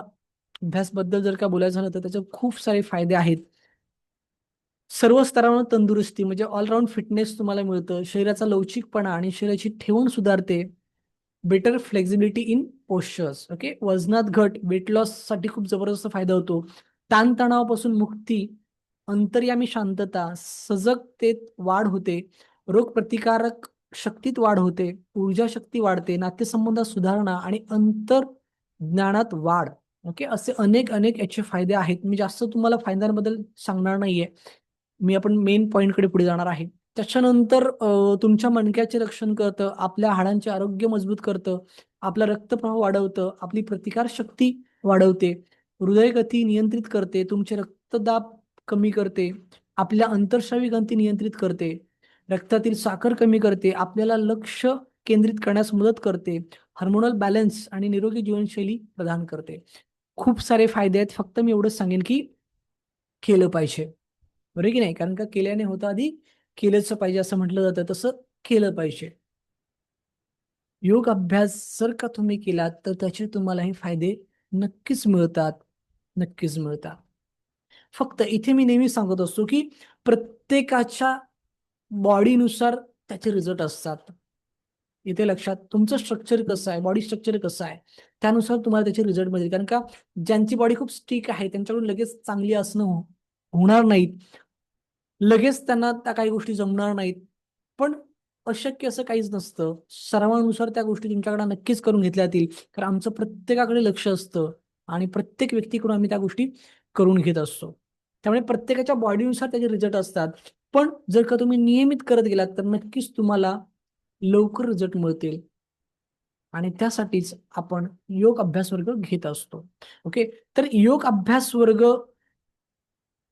अभ्यास बद्दल जर का बोलायचं झालं तर त्याचे खूप सारे फायदे आहेत. सर्व स्तरावर तंदुरुस्ती म्हणजे ऑलराऊंड फिटनेस तुम्हाला मिळतं. शरीराचा लवचिकपणा आणि शरीराची ठेवण सुधारते. Better flexibility in postures. Okay. वजनात घट, वेट लॉस साठी खूप जबरदस्त फायदा होतो. ताणतणावापासून मुक्ती, अंतर्यामी शांतता, सजगतेत वाढ होते, रोगप्रतिकारक शक्तीत वाढ होते, ऊर्जा शक्ती वाढते, नातेसंबंधात सुधारणा आणि अंतर ज्ञानात वाढ. ओके. असे अनेक अनेक याचे फायदे आहेत. मी जास्त तुम्हाला फायद्यांबद्दल सांगणार नाहीये. आपण मेन पॉईंटकडे पुढे जाणार आहे. त्याच्यानंतर तुमच्या मणक्याचे रक्षण करतं, आपल्या हाडांचे आरोग्य मजबूत करतं, आपला रक्तप्रवाह वाढवतं, आपली प्रतिकारशक्ती वाढवते, हृदयगती नियंत्रित करते, तुमचे रक्तदाब कमी करते, आपल्या अंतर्स्रावी ग्रंथी नियंत्रित करते, रक्तातील साखर कमी करते, आपल्याला लक्ष केंद्रित करण्यास मदत करते, हार्मोनल बॅलन्स आणि निरोगी जीवनशैली प्रदान करते. खूप सारे फायदे आहेत. फक्त मी एवढंच सांगेन की केलं पाहिजे. बरोबर की नाही? कारण का केल्याने होतं आधी केलंच पाहिजे असं म्हटलं जातं, तसं केलं पाहिजे. योग अभ्यास जर का तुम्ही केलात तर त्याचे तुम्हाला हे फायदे नक्कीच मिळतात. नक्कीच मिळतात. फक्त इथे मी नेहमी सांगत असतो की प्रत्येकाच्या बॉडीनुसार त्याचे रिझल्ट असतात. इथे लक्षात. तुमचं स्ट्रक्चर कसं आहे, बॉडी स्ट्रक्चर कसं आहे, त्यानुसार तुम्हाला त्याचे रिझल्ट मिळतील. कारण का ज्यांची बॉडी खूप स्टिक आहे त्यांच्याकडून लगेच चांगली आसनं होणार नाहीत. लगेच त्यांना त्या काही गोष्टी जमणार नाहीत. पण अशक्य असं काहीच नसतं. सरावानुसार त्या गोष्टी तुमच्याकडे नक्कीच करून घेतल्या जातील. कारण आमचं प्रत्येकाकडे लक्ष असतं आणि प्रत्येक व्यक्तीकडून आम्ही त्या गोष्टी करून घेत असतो. त्यामुळे प्रत्येकाच्या बॉडीनुसार त्याचे रिझल्ट असतात. पण जर का तुम्ही नियमित करत गेलात तर नक्कीच तुम्हाला लवकर रिझल्ट मिळतील. आणि त्यासाठीच आपण योग अभ्यास वर्ग घेत असतो. ओके. तर योग अभ्यास वर्ग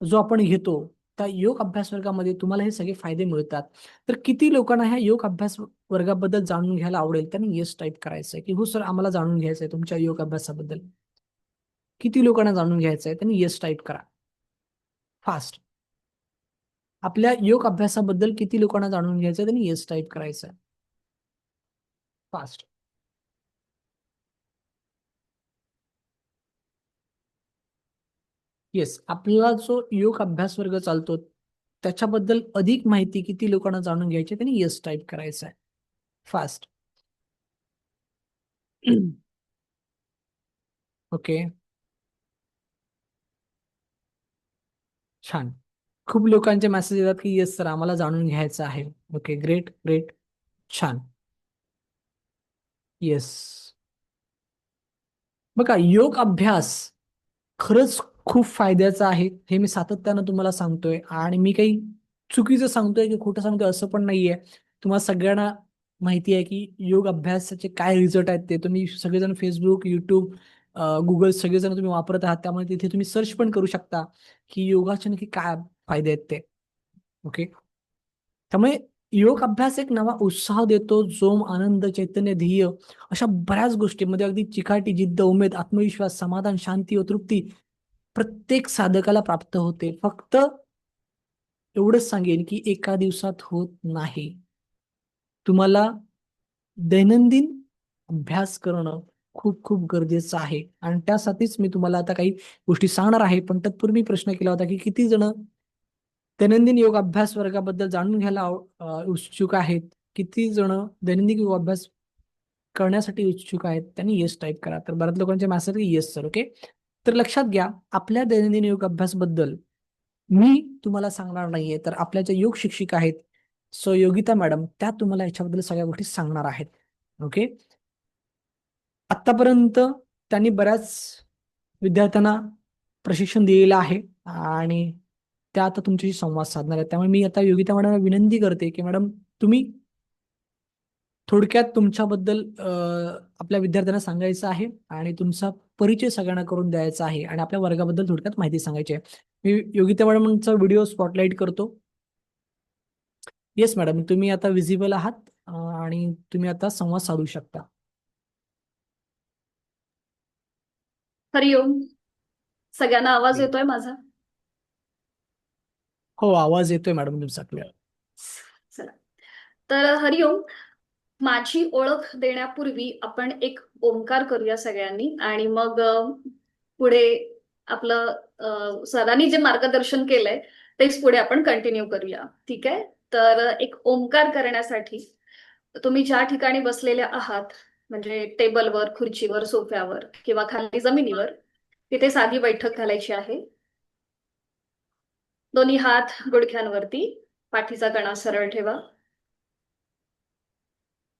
जो आपण घेतो त्या योग अभ्यास वर्गामध्ये तुम्हाला हे सगळे फायदे मिळतात. तर किती लोकांना ह्या योग अभ्यास वर्गाबद्दल जाणून घ्यायला आवडेल त्यांनी येस टाईप करायचंय की हो सर आम्हाला जाणून घ्यायचंय तुमच्या योग अभ्यासाबद्दल. किती लोकांना जाणून घ्यायचंय त्यांनी येस टाईप करा. फास्ट. आपल्या योग अभ्यासाबद्दल किती लोकांना जाणून घ्यायचंय त्यांनी येस टाईप करायचंय. फास्ट. येस. आपला जो योग अभ्यास वर्ग चालतो त्याच्याबद्दल अधिक माहिती किती लोकांना जाणून घ्यायची त्यांनी येस टाईप करायचं आहे. फास्ट. ओके. छान. खूप लोकांचे मेसेज येतात की येस सर आम्हाला जाणून घ्यायचं आहे. ओके. Great great. छान. येस. बघा योग अभ्यास खरंच खूप फायद्याचं आहे हे मी सातत्यानं तुम्हाला सांगतोय आणि मी काही चुकीचं सांगतोय की खोटं सांगतोय असं पण नाहीये. तुम्हाला सगळ्यांना माहिती आहे की योग अभ्यासाचे काय रिझल्ट आहेत ते तुम्ही सगळेजण फेसबुक, युट्यूब, गुगल सगळेजण तुम्ही वापरत आहात. त्यामुळे तिथे तुम्ही सर्च पण करू शकता की योगाचे नक्की काय फायदे आहेत ते. ओके. त्यामुळे योग अभ्यास एक नवा उत्साह देतो, जोम, आनंद, चैतन्य, ध्येय अशा बऱ्याच गोष्टींमध्ये अगदी चिकाटी, जिद्द, उमेद, आत्मविश्वास, समाधान, शांती व तृप्ती प्रत्येक साधकाला प्राप्त होते. फक्त एवढंच सांगेन की एका दिवसात होत नाही. तुम्हाला दैनंदिन अभ्यास करणं खूप खूप गरजेचं आहे आणि त्यासाठीच मी तुम्हाला आता काही गोष्टी सांगणार आहे. पण तत्पूर्वी प्रश्न केला होता की किती जण दैनंदिन योग अभ्यास वर्गाबद्दल जाणून घ्यायला उत्सुक आहेत. किती जण दैनंदिन योग अभ्यास करण्यासाठी उत्सुक आहेत त्यांनी येस टाईप करा. तर बऱ्याच लोकांचे मेसेज येस सर. ओके. तर लक्षात घ्या आपल्या दैनंदिन योग अभ्यास बद्दल मी तुम्हाला सांगणार नाहीये तर आपल्या ज्या योग शिक्षिका आहेत सो योगिता मॅडम त्या तुम्हाला याच्याबद्दल सगळ्या गोष्टी सांगणार आहेत. ओके. आतापर्यंत त्यांनी बऱ्याच विद्यार्थ्यांना प्रशिक्षण दिलेलं आहे आणि त्या आता तुमच्याशी संवाद साधणार आहेत. त्यामुळे मी आता योगिता मॅडमला विनंती करते की मॅडम तुम्ही थोडक्यात तुमच्याबद्दल आपल्या विद्यार्थ्यांना सांगायचं आहे आणि तुमचा परिचय सगळ्यांना करून द्यायचा आहे आणि आपल्या वर्गाबद्दल थोडक्यात माहिती सांगायची आहे. मी योगिता मॅडमचा व्हिडिओ स्पॉटलाईट करतो. येस मॅडम, तुम्ही आता विजिबल आहात आणि तुम्ही आता संवाद साधू शकता. हरिओम. सगळ्यांना आवाज येतोय माझा? हो, आवाज येतोय मॅडम तुमचा क्लिअर. चला. तर हरिओम. माझी ओळख देण्यापूर्वी आपण एक ओंकार करूया सगळ्यांनी आणि मग पुढे आपलं सरांनी जे मार्गदर्शन केलंय तेच पुढे आपण कंटिन्यू करूया. ठीक आहे? तर एक ओंकार करण्यासाठी तुम्ही ज्या ठिकाणी बसलेले आहात, म्हणजे टेबलवर, खुर्चीवर, सोफ्यावर किंवा खाली जमिनीवर, तिथे साधी बैठक घालायची आहे. दोन्ही हात गुडघ्यांवरती, पाठीचा कणा सरळ ठेवा,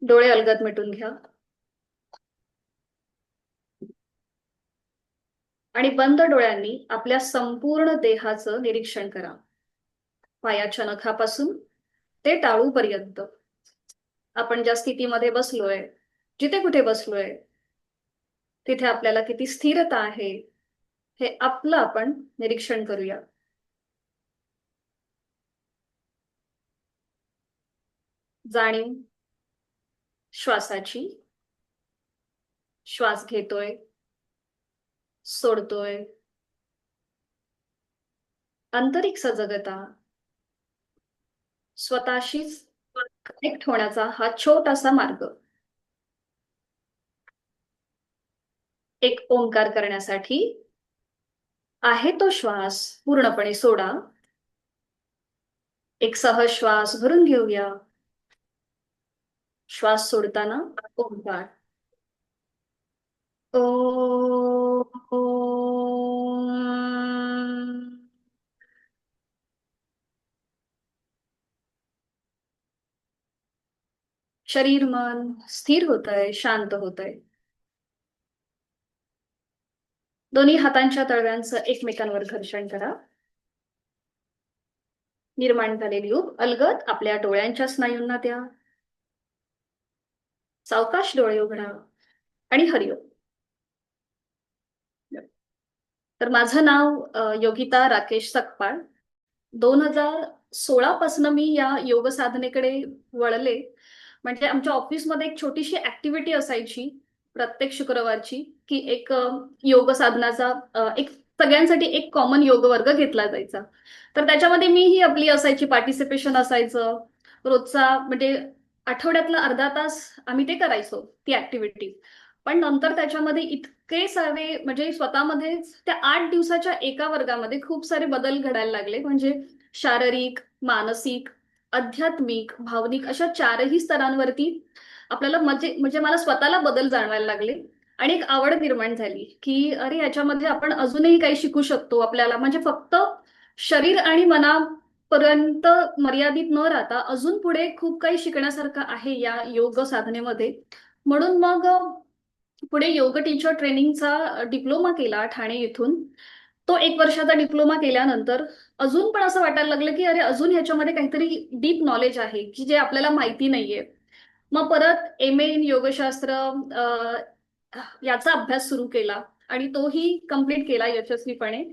डोळे अलगद मिटून घ्या आणि बंद डोळ्यांनी आपल्या संपूर्ण देहाचं निरीक्षण करा. पायाच्या नखापासून ते टाळूपर्यंत आपण ज्या स्थितीमध्ये बसलोय, जिथे कुठे बसलोय, तिथे आपल्याला किती स्थिरता आहे हे आपलं आपण निरीक्षण करूया. जाणीव श्वासाची. श्वास घेतोय, सोडतोय. आंतरिक सजगता, स्वतःशीच कनेक्ट होण्याचा हा छोटासा मार्ग. एक ओंकार करण्यासाठी आहे तो श्वास पूर्णपणे सोडा. एक सहज श्वास भरून घेऊया. श्वास सोडताना ओंकार. ओ, ओ, शरीर मन स्थिर होतंय, शांत होतंय. दोन्ही हातांच्या तळव्यांचं एकमेकांवर घर्षण करा. निर्माण झालेली ऊब अलगद आपल्या डोळ्यांच्या स्नायूंना द्या. सावकाश डोळे उघडा आणि हरिओम. तर माझं नाव योगिता राकेश सकपाळ. 2016 पासून मी या योग साधनेकडे वळले. म्हणजे आमच्या ऑफिसमध्ये एक छोटीशी ऍक्टिव्हिटी असायची प्रत्येक शुक्रवारची, की एक योग साधनाचा एक सगळ्यांसाठी एक कॉमन योग वर्ग घेतला जायचा. तर त्याच्यामध्ये मीही आपली असायची, पार्टिसिपेशन असायचं रोजचा. म्हणजे आठवड्यातला अर्धा तास आम्ही ते करायचो, ती ऍक्टिव्हिटी. पण नंतर त्याच्यामध्ये इतके सारे, म्हणजे स्वतःमध्ये त्या 8 दिवसाच्या एका वर्गामध्ये खूप सारे बदल घडायला लागले. म्हणजे शारीरिक, मानसिक, आध्यात्मिक, भावनिक अशा चारही स्तरांवरती आपल्याला म्हणजे मला स्वतःला बदल जाणवायला लागले. आणि एक आवड निर्माण झाली की अरे याच्यामध्ये आपण अजूनही काही शिकू शकतो आपल्याला. म्हणजे फक्त शरीर आणि मनापर्यंत मर्यादित न राहता अजून पुढे खूप काही शिकण्यासारखं आहे या योग साधनेमध्ये. म्हणून मग पुढे योग टीचर ट्रेनिंगचा डिप्लोमा केला ठाणे येथून. तो 1 वर्षाचा डिप्लोमा केल्यानंतर अजून पण असं वाटायला लागलं की अरे अजून ह्याच्यामध्ये काहीतरी डीप नॉलेज आहे की जे आपल्याला माहिती नाहीये. मग परत MA इन योगशास्त्र याचा अभ्यास सुरू केला आणि तोही कम्प्लीट केला यशस्वीपणे.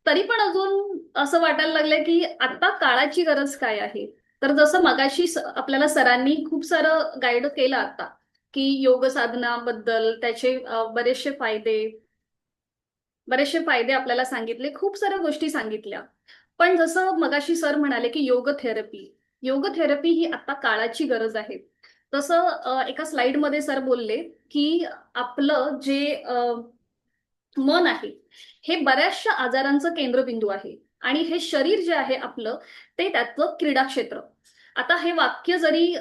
तरी पण अजून असं वाटायला लागलं की आता काळाची गरज काय आहे. तर जसं मगाशी आपल्याला सरांनी खूप सारं गाईड केलं आता, की योग साधनाबद्दल त्याचे बरेचसे फायदे आपल्याला सांगितले, खूप साऱ्या गोष्टी सांगितल्या. पण जसं मगाशी सर म्हणाले की योग थेरपी ही आता काळाची गरज आहे. तसं एका स्लाइडमध्ये सर बोलले की आपलं जे मन आहे हे बऱ्याचशा आजारांचं केंद्रबिंदू आहे आणि हे शरीर जे आहे आपलं ते त्याचं क्रीडा क्षेत्र. आता हे वाक्य जरी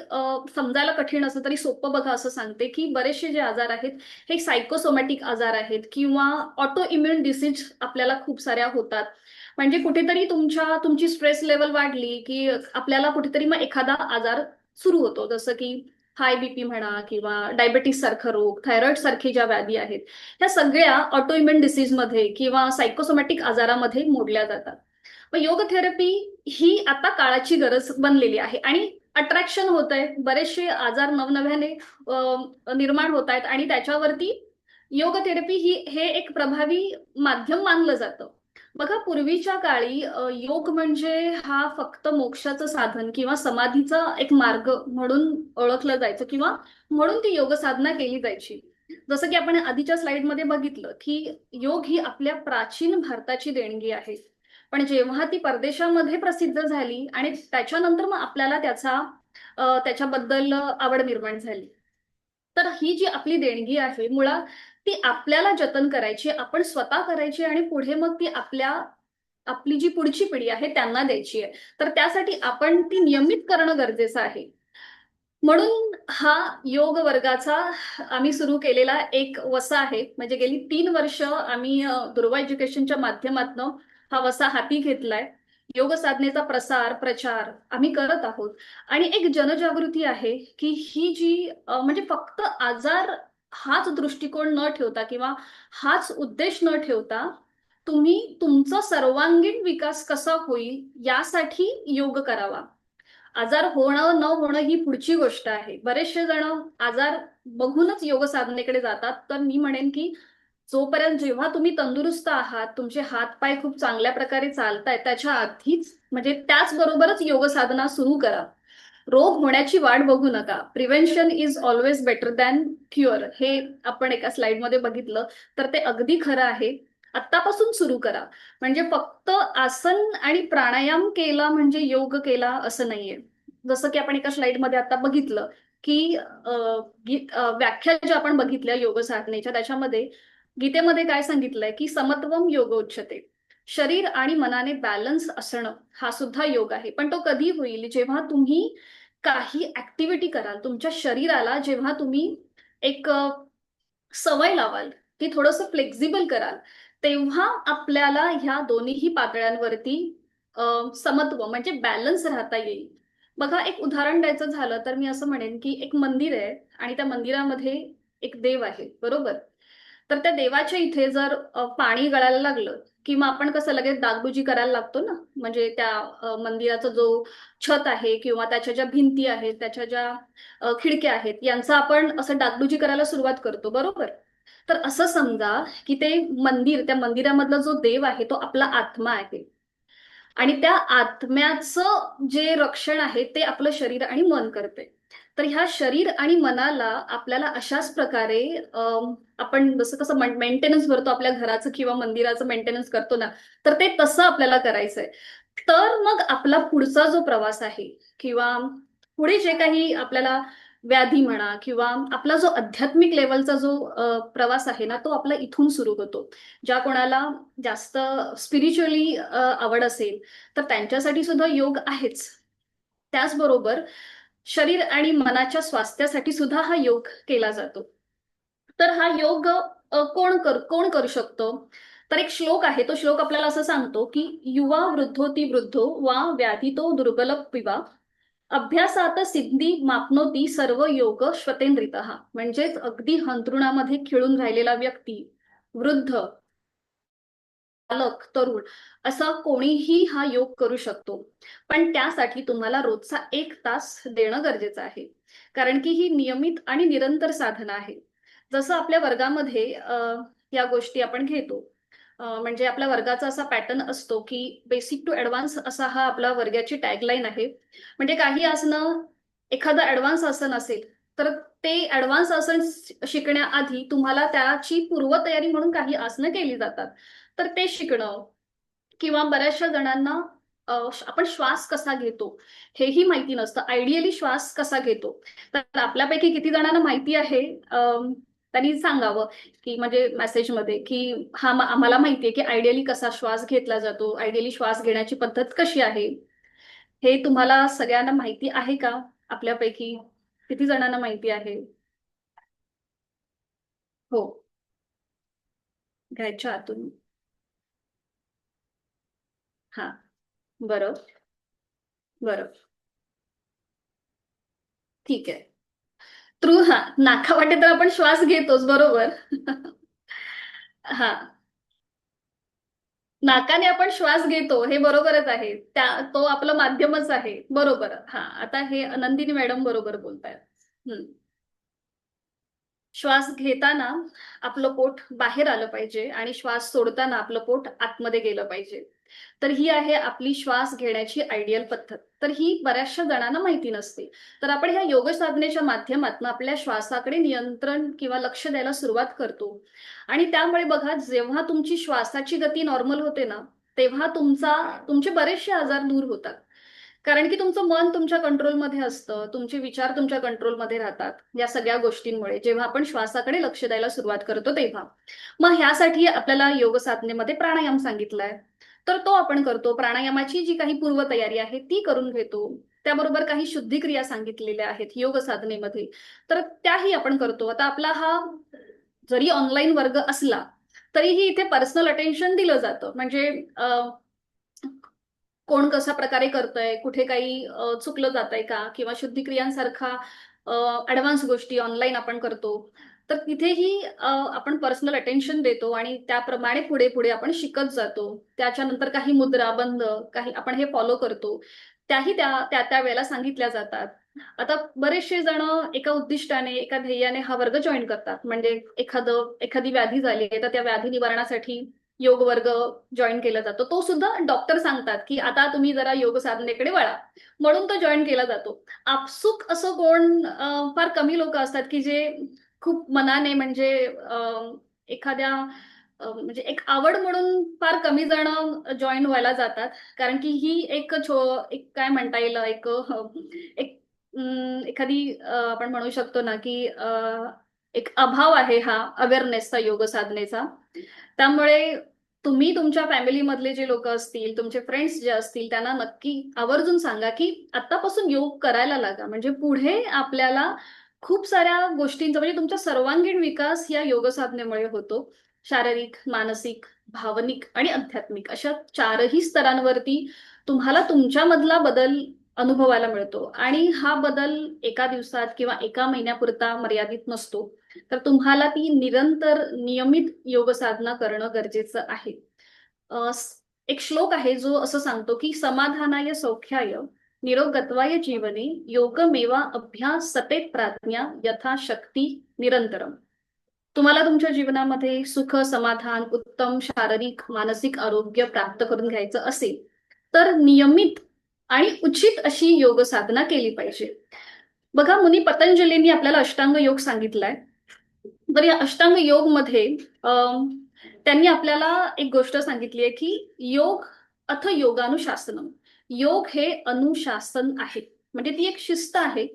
समजायला कठीण असलं तरी सोपं बघा असं सांगते की बरेचसे जे आजार आहेत हे सायकोसोमॅटिक आजार आहेत किंवा ऑटो इम्युन डिसीज आपल्याला खूप साऱ्या होतात. म्हणजे कुठेतरी तुमची स्ट्रेस लेवल वाढली की आपल्याला कुठेतरी मग एखादा आजार सुरू होतो. जसं की हाय बीपी म्हणा किंवा डायबेटीस सारखा रोग, थायरॉइड सारखी ज्या व्याधी आहेत ह्या सगळ्या ऑटोइम्युन डिसीजमध्ये किंवा सायकोसोमॅटिक आजारामध्ये मोडल्या जातात. मग योग थेरपी ही आता काळाची गरज बनलेली आहे आणि अट्रॅक्शन होत आहे, बरेचसे आजार नवनव्याने निर्माण होत आहेत आणि त्याच्यावरती योग थेरपी हे एक प्रभावी माध्यम मानलं जातं. बघा, पूर्वीच्या काळी योग म्हणजे हा फक्त मोक्षाचं साधन किंवा समाधीचा एक मार्ग म्हणून ओळखलं जायचं किंवा म्हणून ती योग साधना केली जायची. जसं की आपण आधीच्या स्लाइडमध्ये बघितलं की योग ही आपल्या प्राचीन भारताची देणगी आहे. पण जेव्हा ती परदेशामध्ये प्रसिद्ध झाली आणि त्याच्यानंतर मग आपल्याला त्याच्याबद्दल आवड निर्माण झाली. तर ही जी आपली देणगी आहे मुळात, ती आपल्याला जतन करायची, आपण स्वतः करायची आणि पुढे मग ती आपली जी पुढची पिढी आहे त्यांना द्यायची आहे. तर त्यासाठी आपण ती नियमित करणं गरजेचं आहे. म्हणून हा योग वर्गाचा आम्ही सुरू केलेला एक वसा आहे. म्हणजे गेली 3 वर्ष आम्ही दुर्वा एज्युकेशनच्या माध्यमातून हा वसा हाती घेतलाय. योग साधनेचा प्रसार प्रचार आम्ही करत आहोत आणि एक जनजागृती आहे की ही जी म्हणजे फक्त आजार हाच दृष्टिकोन न ठेवता किंवा हाच उद्देश न ठेवता तुम्ही तुमचा सर्वांगीण विकास कसा होईल यासाठी योग करावा. आजार होणं न होणं ही पुढची गोष्ट आहे. बरेचसे जण आजार बघूनच योग साधनेकडे जातात. तर मी म्हणेन की जोपर्यंत जेव्हा तुम्ही तंदुरुस्त आहात, तुमचे हात-पाय खूप चांगल्या प्रकारे चालतायत, त्याच्या आधीच म्हणजे त्याचबरोबरच योग साधना सुरू करा. रोग होण्याची वाट बघू नका. Prevention is always better than cure. हे आपण एका स्लाइडमध्ये बघितलं, तर ते अगदी खरं आहे. आत्तापासून सुरू करा. म्हणजे फक्त आसन आणि प्राणायाम केला म्हणजे योग केला असं नाहीये. जसं की आपण एका स्लाइडमध्ये आता बघितलं की व्याख्या ज्या आपण बघितल्या योग साधनेच्या, त्याच्यामध्ये गीतेमध्ये काय सांगितलंय की समत्वम योग उच्यते. शरीर आणि मनाने बॅलन्स असणं हा सुद्धा योग आहे. पण तो कधी होईल, जेव्हा तुम्ही काही ऍक्टिव्हिटी कराल तुमच्या शरीराला, जेव्हा तुम्ही एक सवय लावाल, ती थोडंसं फ्लेक्झिबल कराल, तेव्हा आपल्याला ह्या दोन्हीही पातळ्यांवरती समत्व म्हणजे बॅलन्स राहता येईल. बघा, एक उदाहरण द्यायचं झालं तर मी असं म्हणेन की एक मंदिर आहे आणि त्या मंदिरामध्ये एक देव आहे, बरोबर? तर त्या देवाच्या इथे जर पाणी गळायला लागलं किंवा आपण कसं लगेच डागडुजी करायला लागतो ना, म्हणजे त्या मंदिराचा जो छत आहे किंवा त्याच्या ज्या भिंती आहेत, त्याच्या ज्या खिडक्या आहेत, यांचा आपण असं डागडुजी करायला सुरुवात करतो, बरोबर? तर असं समजा की ते मंदिर, त्या मंदिरामधला जो देव आहे तो आपला आत्मा आहे आणि त्या आत्म्याचं जे रक्षण आहे ते आपलं शरीर आणि मन करते. तर ह्या शरीर आणि मनाला आपल्याला अशाच प्रकारे आपण जसं कसं मेंटेनन्स भरतो आपल्या घराचं किंवा मंदिराचं मेंटेनन्स करतो ना, तर ते तसं आपल्याला करायचंय. तर मग आपला पुढचा जो प्रवास आहे किंवा पुढे जे काही आपल्याला व्याधी म्हणा किंवा आपला जो आध्यात्मिक लेवलचा जो प्रवास आहे ना, तो आपला इथून सुरू होतो. ज्या कोणाला जास्त स्पिरिच्युअली आवड असेल तर त्यांच्यासाठी सुद्धा योग आहेच. त्याचबरोबर शरीर आणि मनाच्या स्वास्थ्यासाठी सुद्धा हा योग केला जातो. तर हा योग कोण करू शकतो? तर एक श्लोक आहे, तो श्लोक आपल्याला असं सांगतो की युवा वृद्धोती वृद्धो वा व्याधितो दुर्बल पिवा अभ्यासात सिद्धी मापनोती सर्व योग श्वतेंद्रितः. म्हणजेच अगदी अंथरुणामध्ये खिळून राहिलेला व्यक्ती, वृद्ध, बालक, तरुण, असा कोणीही हा योग करू शकतो. पण त्यासाठी तुम्हाला रोजचा 1 तास देणं गरजेचं आहे. कारण की ही नियमित आणि निरंतर साधना आहे. जसं आपल्या वर्गामध्ये या गोष्टी आपण घेतो. म्हणजे आपल्या वर्गाचा असा पॅटर्न असतो की बेसिक टू ॲडव्हान्स असा हा आपला वर्गाची टॅगलाईन आहे. म्हणजे काही आसनं, एखादं ॲडव्हान्स आसन असेल, तर ते ॲडव्हान्स आसन शिकण्याआधी तुम्हाला त्याची पूर्वतयारी म्हणून काही आसनं केली जातात. तर ते शिकणं किंवा बऱ्याचशा जणांना आपण श्वास कसा घेतो हेही माहिती नसतं. आयडियली श्वास कसा घेतो, तर आपल्यापैकी किती जणांना माहिती आहे, त्यांनी सांगावं की म्हणजे मेसेजमध्ये की हा आम्हाला माहितीये की आयडियली कसा श्वास घेतला जातो, आयडियली श्वास घेण्याची पद्धत कशी आहे. हे तुम्हाला सगळ्यांना माहिती आहे का? आपल्यापैकी किती जणांना माहिती आहे? हो, घ्यायच्या आतून. हा, बरं, बरं, ठीक आहे. थ्रू, हा, नाकावाटे तर आपण श्वास घेतोच, बरोबर. हा, नाकाने आपण श्वास घेतो हे बरोबरच आहे, तो आपलं माध्यमच आहे, बरोबर. हा, आता हे नंदिनी मॅडम बरोबर बोलतायत. हम्म. श्वास घेताना आपलं पोट बाहेर आलं पाहिजे आणि श्वास सोडताना आपलं पोट आतमध्ये गेलं पाहिजे. तर ही आहे आपली श्वास घेण्याची आयडियल पद्धत. तर ही बऱ्याचशा जणांना माहिती नसते. तर आपण ह्या योग साधनेच्या माध्यमातून आपल्या श्वासाकडे नियंत्रण किंवा लक्ष द्यायला सुरुवात करतो. आणि त्यामुळे बघा, जेव्हा तुमची श्वासाची गती नॉर्मल होते ना, तेव्हा तुमचे बरेचसे आजार दूर होतात. कारण की तुमचं मन तुमच्या कंट्रोलमध्ये असतं, तुमचे विचार तुमच्या कंट्रोलमध्ये राहतात या सगळ्या गोष्टींमुळे, जेव्हा आपण श्वासाकडे लक्ष द्यायला सुरुवात करतो तेव्हा. मग ह्यासाठी आपल्याला योग साधनेमध्ये प्राणायाम सांगितलाय. तर तो आपण करतो. प्राणायामाची जी काही पूर्वतयारी आहे ती करून घेतो. त्याबरोबर काही शुद्धिक्रिया सांगितलेल्या आहेत योग साधनेमध्ये, तर त्याही आपण करतो. आता आपला हा जरी ऑनलाईन वर्ग असला तरीही इथे पर्सनल अटेन्शन दिलं जातं. म्हणजे कोण कशा प्रकारे करतंय, कुठे काही चुकलं जातंय का, किंवा शुद्धिक्रियांसारखा ऍडव्हान्स गोष्टी ऑनलाईन आपण करतो. तर तिथेही आपण पर्सनल अटेन्शन देतो आणि त्याप्रमाणे पुढे पुढे आपण शिकत जातो. त्याच्यानंतर काही मुद्रा, बंद, काही आपण हे फॉलो करतो. त्याही त्या त्या त्या वेळेला सांगितल्या जातात. आता बरेचसे जण एका उद्दिष्टाने, एका ध्येयाने हा वर्ग जॉईन करतात. म्हणजे एखादी व्याधी झाली तर त्या व्याधी निवारणासाठी योग वर्ग जॉईन केला जातो. तो सुद्धा डॉक्टर सांगतात की आता तुम्ही जरा योग साधनेकडे वळा, म्हणून तो जॉईन केला जातो. आपसुक असं कोण फार कमी लोक असतात की जे खूप मनाने, म्हणजे एखाद्या म्हणजे एक आवड म्हणून फार कमी जण जॉईन व्हायला जातात. कारण की ही एक काय म्हणता येईल, एक एखादी आपण म्हणू शकतो ना की एक अभाव आहे हा अवेअरनेसचा, योग साधनेचा. त्यामुळे तुम्ही तुमच्या फॅमिलीमधले जे लोक असतील, तुमचे फ्रेंड्स जे असतील, त्यांना नक्की आवर्जून सांगा की आतापासून योग करायला लागा. म्हणजे पुढे आपल्याला खूप साऱ्या गोष्टींचा, म्हणजे तुमचा सर्वांगीण विकास या योग साधनेमुळे होतो. शारीरिक, मानसिक, भावनिक आणि आध्यात्मिक अशा चारही स्तरांवरती तुम्हाला तुमच्यामधला बदल अनुभवायला मिळतो. आणि हा बदल एका दिवसात किंवा एका महिन्यापुरता मर्यादित नसतो. तर तुम्हाला ती निरंतर नियमित योग साधना करणं गरजेचं आहे. एक श्लोक आहे जो असं सांगतो की समाधानाय सौख्याय निरोगत्वाय जीवने योगमेवा अभ्यास सतेत प्राज्ञा यथाशक्ती निरंतरम. तुम्हाला तुमच्या जीवनामध्ये सुख, समाधान, उत्तम शारीरिक, मानसिक आरोग्य प्राप्त करून घ्यायचं असेल तर नियमित आणि उचित अशी योग साधना केली पाहिजे. बघा, मुनी पतंजलींनी आपल्याला अष्टांग योग सांगितलाय. तर या अष्टांग योग मध्ये त्यांनी आपल्याला एक गोष्ट सांगितली आहे की योग अथ योगानुशासनम. योग हे अनुशासन आहे. म्हणजे ती एक शिस्त आहे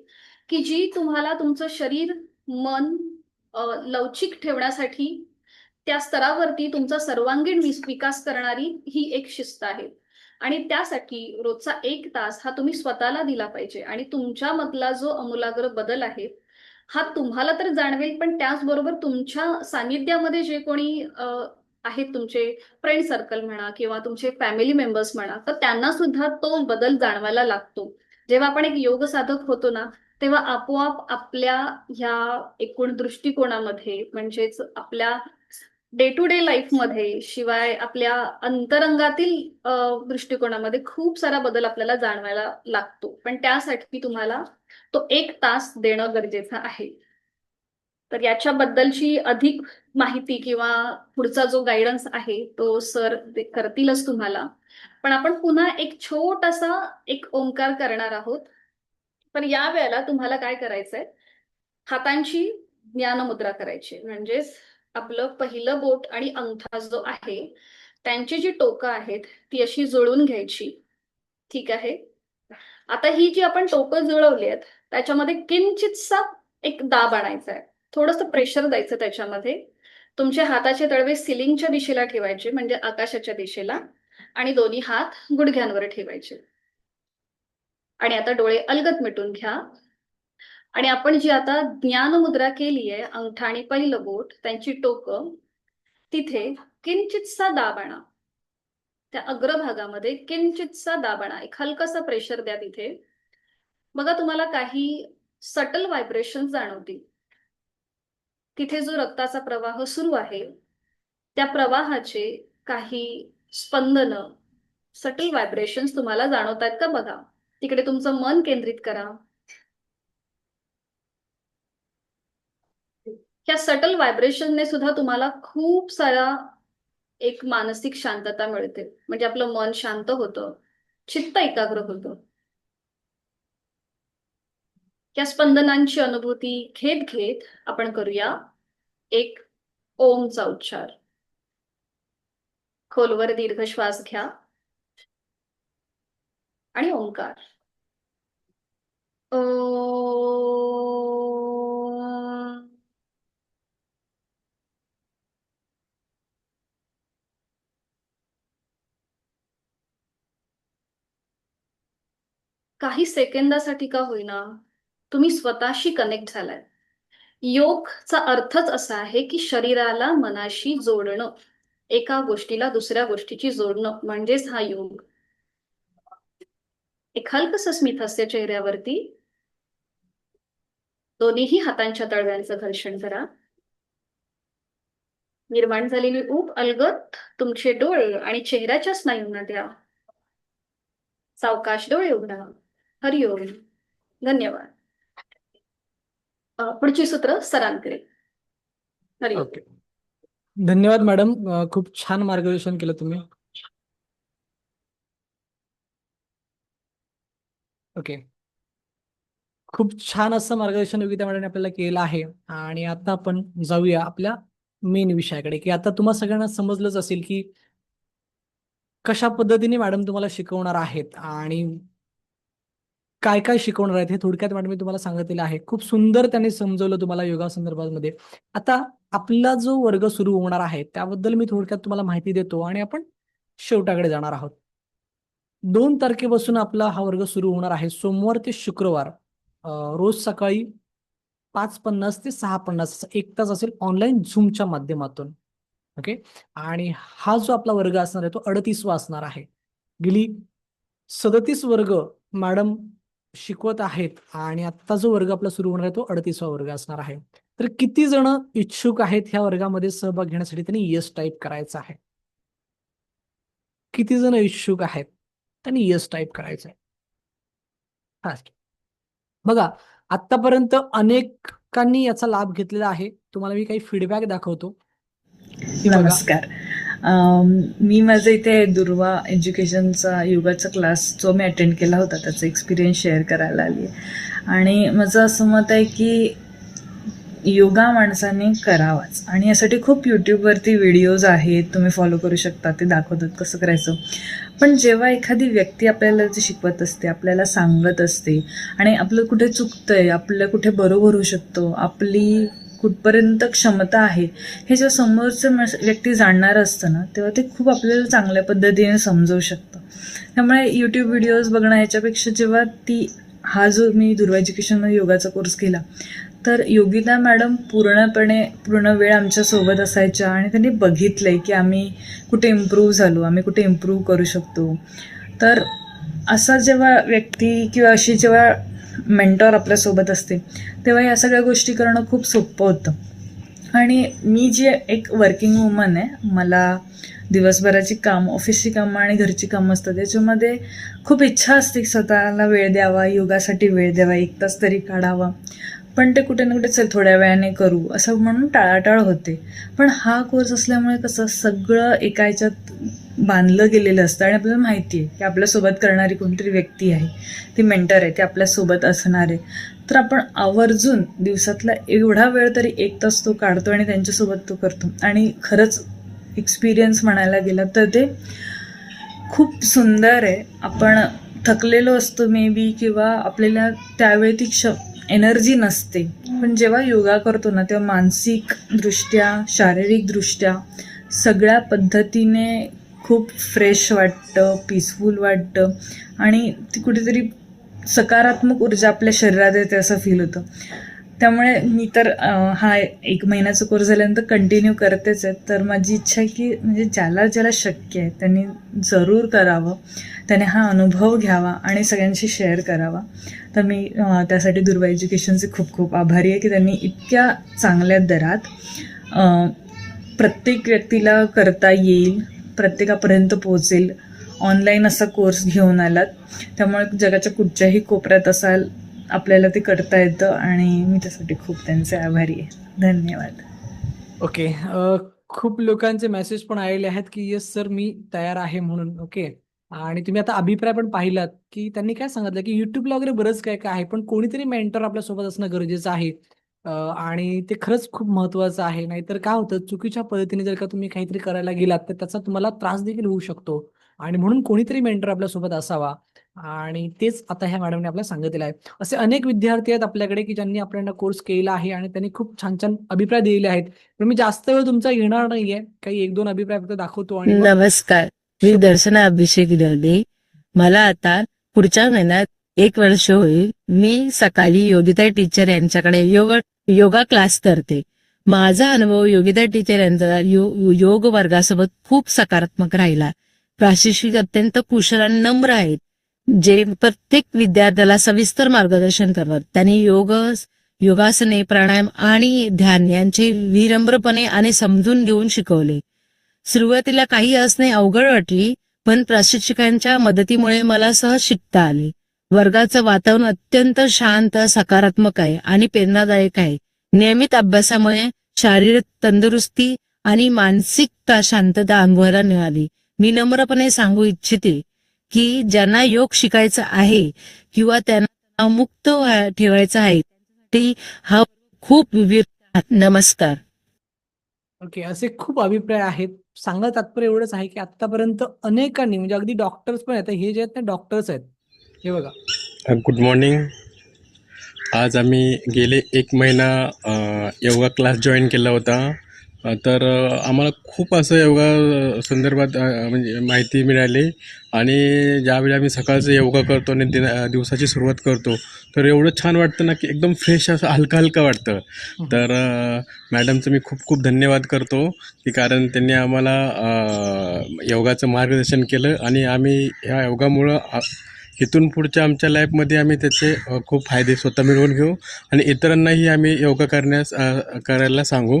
की जी तुम्हाला तुमचं शरीर, मन लवचिक ठेवण्यासाठी, त्या स्तरावरती तुमचा सर्वांगीण विकास करणारी ही एक शिस्त आहे. आणि त्यासाठी रोजचा 1 तास हा तुम्ही स्वतःला दिला पाहिजे. आणि तुमच्यामधला जो अमूलाग्र बदल आहे हा तुम्हाला तर जाणवेल, पण त्याचबरोबर तुमच्या सानिध्यामध्ये जे कोणी आहेत, तुमचे फ्रेंड सर्कल म्हणा किंवा तुमचे फॅमिली मेंबर्स म्हणा, तर त्यांना सुद्धा तो बदल जाणवायला लागतो. जेव्हा आपण एक योग साधक होतो ना, तेव्हा आपोआप आपल्या ह्या एकूण दृष्टिकोनामध्ये, म्हणजेच आपल्या डे टू डे लाईफमध्ये, शिवाय आपल्या अंतरंगातील दृष्टिकोनामध्ये खूप सारा बदल आपल्याला जाणवायला लागतो. पण त्यासाठी तुम्हाला तो 1 तास देणं गरजेचं आहे. तर याच्याबद्दलची अधिक माहिती किंवा पुढचा जो गायडन्स आहे तो सर करतीलच तुम्हाला. पण आपण पुन्हा एक छोटासा एक ओंकार करणार आहोत. पण या वेळेला तुम्हाला काय करायचंय, हातांची ज्ञानमुद्रा करायची. म्हणजेच आपलं पहिलं बोट आणि अंगठा जो आहे त्यांची जी टोकं आहेत ती अशी जुळवून घ्यायची. ठीक आहे. आता ही जी आपण टोकं जुळवली आहेत त्याच्यामध्ये किंचितसा एक दाब आणायचा आहे. थोडंसं प्रेशर द्यायचं त्याच्यामध्ये. तुमचे हाताचे तळवे सिलिंगच्या दिशेला ठेवायचे, म्हणजे आकाशाच्या दिशेला. आणि दोन्ही हात गुडघ्यांवर ठेवायचे. आणि आता डोळे अलगद मिटून घ्या. आणि आपण जी आता ज्ञान मुद्रा केली आहे, अंगठा आणि पहिलं बोट त्यांची टोकं, तिथे किंचितसा दाब आणा. त्या अग्रभागामध्ये किंचितसा दाब आणा. एक हलकासा प्रेशर द्या तिथे. बघा, तुम्हाला काही सटल व्हायब्रेशन जाणवतील. तिथे जो रक्ताचा प्रवाह सुरू आहे त्या प्रवाहाचे काही स्पंदन, सटल व्हायब्रेशन्स तुम्हाला जाणवत आहेत का बघा. तिकडे तुमचं मन केंद्रित करा. ह्या सटल व्हायब्रेशनने सुद्धा तुम्हाला खूप सारा एक मानसिक शांतता मिळते. म्हणजे आपलं मन शांत होतं, चित्त एकाग्र होतं. या स्पंदनांची अनुभूती घेत घेत आपण करूया एक ओमचा उच्चार. खोलवर दीर्घ श्वास घ्या आणि ओंकार. ओम. काही सेकंदासाठी का होईना तुम्ही स्वतःशी कनेक्ट झालाय. योगचा अर्थच असा आहे की शरीराला मनाशी जोडणं, एका गोष्टीला दुसऱ्या गोष्टीची जोडणं म्हणजेच हा योग. एक हलकसं स्मित हास्य चेहऱ्यावरती. दोन्हीही हातांच्या तळव्यांचं घर्षण करा. निर्माण झालेली ऊब अलगद तुमचे डोळे आणि चेहऱ्याच्या स्नायूंना द्या. सावकाश डोळे उघडा. हरिओम. धन्यवाद. पुढची सूत्र सरांकडे. हरिओम. ओके, धन्यवाद मॅडम. खूप छान मार्गदर्शन केलं तुम्ही. ओके, खूप छान असं मार्गदर्शन योगिता मॅडमने आपल्याला केलं आहे. आणि आता आपण जाऊया आपल्या मेन विषयाकडे, की आता तुम्हा सगळ्यांना समजलंच असेल की कशा पद्धतीने मॅडम तुम्हाला शिकवणार आहेत आणि काय काय शिकवणार आहेत हे थोडक्यात मॅडम मी तुम्हाला सांगितलेलं आहे. खूप सुंदर त्यांनी समजवलं तुम्हाला योगा संदर्भामध्ये. आता आपला जो वर्ग सुरू होणार आहे त्याबद्दल मी थोडक्यात तुम्हाला माहिती देतो आणि आपण शेवटाकडे जाणार आहोत. 2 तारखेपासून आपला हा वर्ग सुरू होणार आहे, सोमवार ते शुक्रवार. रोज सकाळी 5:50 ते 6:50 1 तास असेल ऑनलाईन झूमच्या माध्यमातून. ओके, आणि हा जो आपला वर्ग असणार आहे तो 38वा असणार आहे. गेली 37 वर्ग मॅडम शिकवत आहेत आणि आत्ता जो वर्ग आपला सुरू होणार आहे तो 38वा वर्ग असणार आहे. तर किती जण इच्छुक आहेत ह्या वर्गामध्ये सहभाग घेण्यासाठी त्यांनी येस टाईप करायचं आहे. किती जण इच्छुक आहेत त्यांनी येस टाईप करायचं आहे. हा, बघा, आतापर्यंत अनेकांनी याचा लाभ घेतलेला आहे. तुम्हाला मी काही फीडबॅक दाखवतो. हे बघा. नमस्कार. मी माझं इथे दुर्वा एज्युकेशनचा योगाचा क्लास जो मी अटेंड केला होता त्याचा एक्सपिरियन्स शेअर करायला आली आहे. आणि माझं असं मत आहे की योगा माणसाने करावाच, आणि यासाठी खूप यूट्यूबवरती व्हिडिओज आहेत, तुम्ही फॉलो करू शकता, ते दाखवतात कसं करायचं. पण जेव्हा एखादी व्यक्ती आपल्याला ते शिकवत असते, आपल्याला सांगत असते, आणि आपलं कुठे चुकतंय, आपलं कुठे बरोबर होऊ शकतो, आपली कुठपर्यंत क्षमता आहे, हे जेव्हा समोरचं व्यक्ती जाणणार असतं ना, तेव्हा ते खूप आपल्याला चांगल्या पद्धतीने समजवू शकतं. त्यामुळे यूट्यूब व्हिडिओज बघणं ह्याच्यापेक्षा जेव्हा हा जो मी दुर्वा एज्युकेशनमध्ये योगाचा कोर्स केला, तर योगिता मॅडम पूर्ण वेळ आमच्यासोबत असायच्या आणि त्यांनी बघितलंय की आम्ही कुठे इम्प्रूव्ह झालो, आम्ही कुठे इम्प्रूव्ह करू शकतो. तर असा जेव्हा व्यक्ती किंवा अशी जेव्हा मेंटॉर आपल्यासोबत असते तेव्हा या सगळ्या गोष्टी करणं खूप सोपं होतं. आणि मी जे एक वर्किंग वुमन आहे, मला दिवसभराची कामं, ऑफिसची कामं आणि घरची कामं असतात, त्याच्यामध्ये खूप इच्छा असते स्वतःला वेळ द्यावा, योगासाठी वेळ द्यावा, 1 तास तरी काढावा. पण ते कुठे ना कुठे चल थोड्या वेळाने करू असं म्हणून टाळाटाळ होते. पण हा कोर्स असल्यामुळे कसं सगळं एका ह्याच्यात बांधलं गेलेलं असतं आणि आपल्याला माहिती आहे की आपल्यासोबत करणारी कोणतरी व्यक्ती आहे, ती मेंटर आहे, ती आपल्यासोबत असणार आहे. तर आपण आवर्जून दिवसातला एवढा वेळ तरी 1 तास तो काढतो आणि त्यांच्यासोबत तो करतो. आणि खरंच एक्सपिरियन्स म्हणायला गेला तर ते खूप सुंदर आहे. आपण थकलेलो असतो मे बी, किंवा आपल्याला त्यावेळी ती एनर्जी नसते, पण जेव्हा योगा करतो ना तेव्हा मानसिकदृष्ट्या, शारीरिकदृष्ट्या सगळ्या पद्धतीने खूप फ्रेश वाटतं, पीसफुल वाटतं, आणि ती कुठेतरी सकारात्मक ऊर्जा आपल्या शरीरात येते असं फील होतं. त्यामुळे मी तर हा 1 महिन्याचा कोर्स झाल्यानंतर कंटिन्यू करतेच आहे. तर माझी इच्छा आहे की म्हणजे ज्याला शक्य आहे त्यांनी जरूर करावं, त्याने हा अनुभव घ्यावा आणि सगळ्यांशी शेअर करावा. तर मी त्यासाठी दुर्वा एज्युकेशनचे खूप खूप आभारी आहे की त्यांनी इतक्या चांगल्या दरात प्रत्येक व्यक्तीला करता येईल, प्रत्येकापर्यंत पोहोचेल. ऑनलाईन असा कोर्स घेऊन आलात, त्यामुळे जगाच्या कुठच्याही कोपऱ्यात असाल आपल्याला ते करता येतं आणि मी त्यासाठी खूप त्यांचे आभारी आहे. धन्यवाद. ओके. खूप लोकांचे मेसेज पण आलेले आहेत की येस सर मी तयार आहे म्हणून. ओके. आणि तुम्ही आता अभिप्राय पण पाहिलात की त्यांनी काय सांगितलं की युट्यूबला वगैरे बरंच काय काय आहे, पण कोणीतरी मेंटर आपल्यासोबत असणं गरजेचं आहे. आणि ते खरंच खूप महत्वाचं आहे. नाहीतर काय होतं, चुकीच्या पद्धतीने जर का तुम्ही काहीतरी करायला गेलात तर त्याचा तुम्हाला त्रास देखील होऊ शकतो. आणि म्हणून कोणीतरी मेंटर आपल्यासोबत असावा. आणि तेच आता ह्या मॅडमने आपल्याला सांगितलेलं आहे. असे अनेक विद्यार्थी आहेत आपल्याकडे की ज्यांनी आपल्याला कोर्स केला आहे आणि त्यांनी खूप छान छान अभिप्राय दिलेले आहेत. पण मी जास्त वेळ तुमचा घेणार नाहीये. काही 1-2 अभिप्राय फक्त दाखवतो आणि मग नमस्कार, मी शुभ दर्शना अभिषेक दर्डे. मला आता पुढच्या महिन्यात 1 वर्ष होईल. मी सकाळी योगिता टीचर यांच्याकडे योगा क्लास करते. माझा अनुभव योगिता टीचर यांचा योग वर्गासोबत खूप सकारात्मक राहिला. प्राशिक्षक अत्यंत कुशल आणि नम्र आहेत, जे प्रत्येक विद्यार्थ्याला सविस्तर मार्गदर्शन करतात. त्यांनी योगासने, प्राणायाम आणि ध्यान यांचे विनम्रपणे आणि समजून घेऊन शिकवले. सुरुवातीला काही असणे अवघड वाटली, पण प्रशिक्षकांच्या मदतीमुळे मला सहज शिकता आले. वर्गाचं वातावरण अत्यंत शांत, सकारात्मक आहे आणि प्रेरणादायक आहे. नियमित अभ्यासामुळे शारीरिक तंदुरुस्ती आणि मानसिक शांतता अनुभवायला मिळाली. मी नम्रपणे सांगू इच्छिते की ज्यांना योग शिकायचा आहे किंवा त्यांना तणावमुक्त ठेवायचा आहे, त्यासाठी हा खूप उपयुक्त आहे. नमस्कार. ओके. असे खूप अभिप्राय आहेत. सांगायचं तात्पर्य एवढंच आहे की आतापर्यंत अनेकांनी म्हणजे अगदी डॉक्टर्स पण आहेत. हे जे आहेत ते डॉक्टर्स आहेत. हे बघा. Good morning. आज आम्ही गेले 1 महिना योगा क्लास जॉईन केला होता. तर आम्हाला खूप असं योगा संदर्भात म्हणजे माहिती मिळाली. आणि ज्यावेळी आम्ही सकाळचं योगा करतो आणि दिवसाची सुरुवात करतो, तर एवढं छान वाटतं ना की एकदम फ्रेश असं हलकं हलकं वाटतं. तर मॅडमचं मी खूप खूप धन्यवाद करतो की कारण त्यांनी आम्हाला योगाचं मार्गदर्शन केलं आणि आम्ही ह्या योगामुळं इथून पुढच्या आमच्या लाईफमध्ये आम्ही त्याचे खूप फायदे स्वतः मिळवून घेऊ आणि इतरांनाही आम्ही योगा करायला सांगू.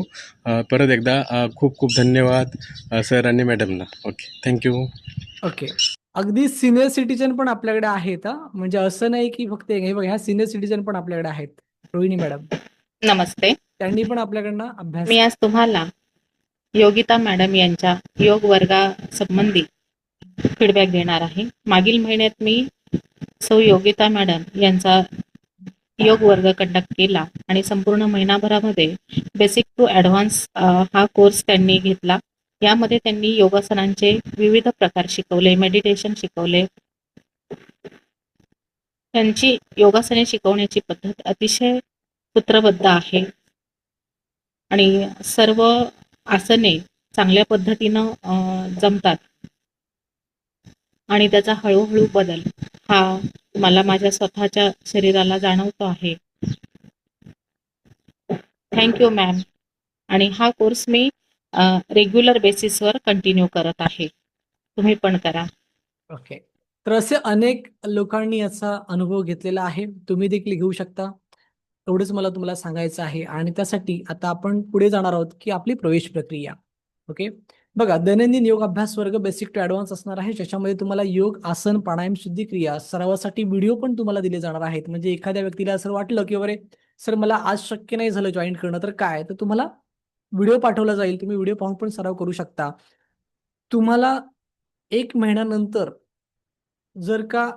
परत एकदा खूप खूप धन्यवाद सर आणि मॅडमना. Okay, thank you. ओके. अगदी सिनियर सिटीजन पण आपल्याकडे आहेत हा. म्हणजे असं नाही की फक्त हे बघा, ह्या सिनियर सिटीजन पण आपल्याकडे आहेत. रोहिणी मॅडम, नमस्ते. त्यांनी पण आपल्याकडनं अभ्यास मी आज तुम्हाला योगिता मॅडम यांच्या योग वर्गासंबंधी फीडबॅक देणार आहे. मागील महिन्यात मी सौ योगिता मॅडम यांचा योग वर्ग कंडक्ट केला आणि संपूर्ण महिनाभरामध्ये बेसिक टू ॲडव्हान्स हा कोर्स त्यांनी घेतला. यामध्ये त्यांनी योगासनांचे विविध प्रकार शिकवले, मेडिटेशन शिकवले. त्यांची योगासने शिकवण्याची पद्धत अतिशय सूत्रबद्ध आहे आणि सर्व आसने चांगल्या पद्धतीनं जमतात आणि त्याचा हळूहळू बदल हा मला माझ्या स्वतःच्या शरीराला जाणवतो आहे. Thank you ma'am. आणि हा कोर्स मी रेग्युलर बेसिसवर कंटिन्यू करत आहे. तुम्ही पण करा. ओके. तर असे अनेक लोकांनी याचा अनुभव घेतलेला आहे. तुम्ही देखील घेऊ शकता. एवढंच मला तुम्हाला सांगायचं आहे. आणि त्यासाठी आता आपण पुढे जाणार आहोत की आपली प्रवेश प्रक्रिया. ओके. बघा, दैनंदिन योग अभ्यास वर्ग बेसिक टू ॲडव्हान्स असणार आहे, ज्याच्यामध्ये तुम्हाला योग, आसन, प्राणायाम, शुद्धी क्रिया सरावासाठी व्हिडिओ पण तुम्हाला दिले जाणार आहेत. म्हणजे एखाद्या व्यक्तीला असं वाटलं की अरे सर मला आज शक्य नाही झालं जॉईन करणं, तर काय, तर तुम्हाला व्हिडिओ पाठवला जाईल. तुम्ही व्हिडिओ पाहून पण सराव करू शकता. तुम्हाला 1 महिन्यानंतर जर का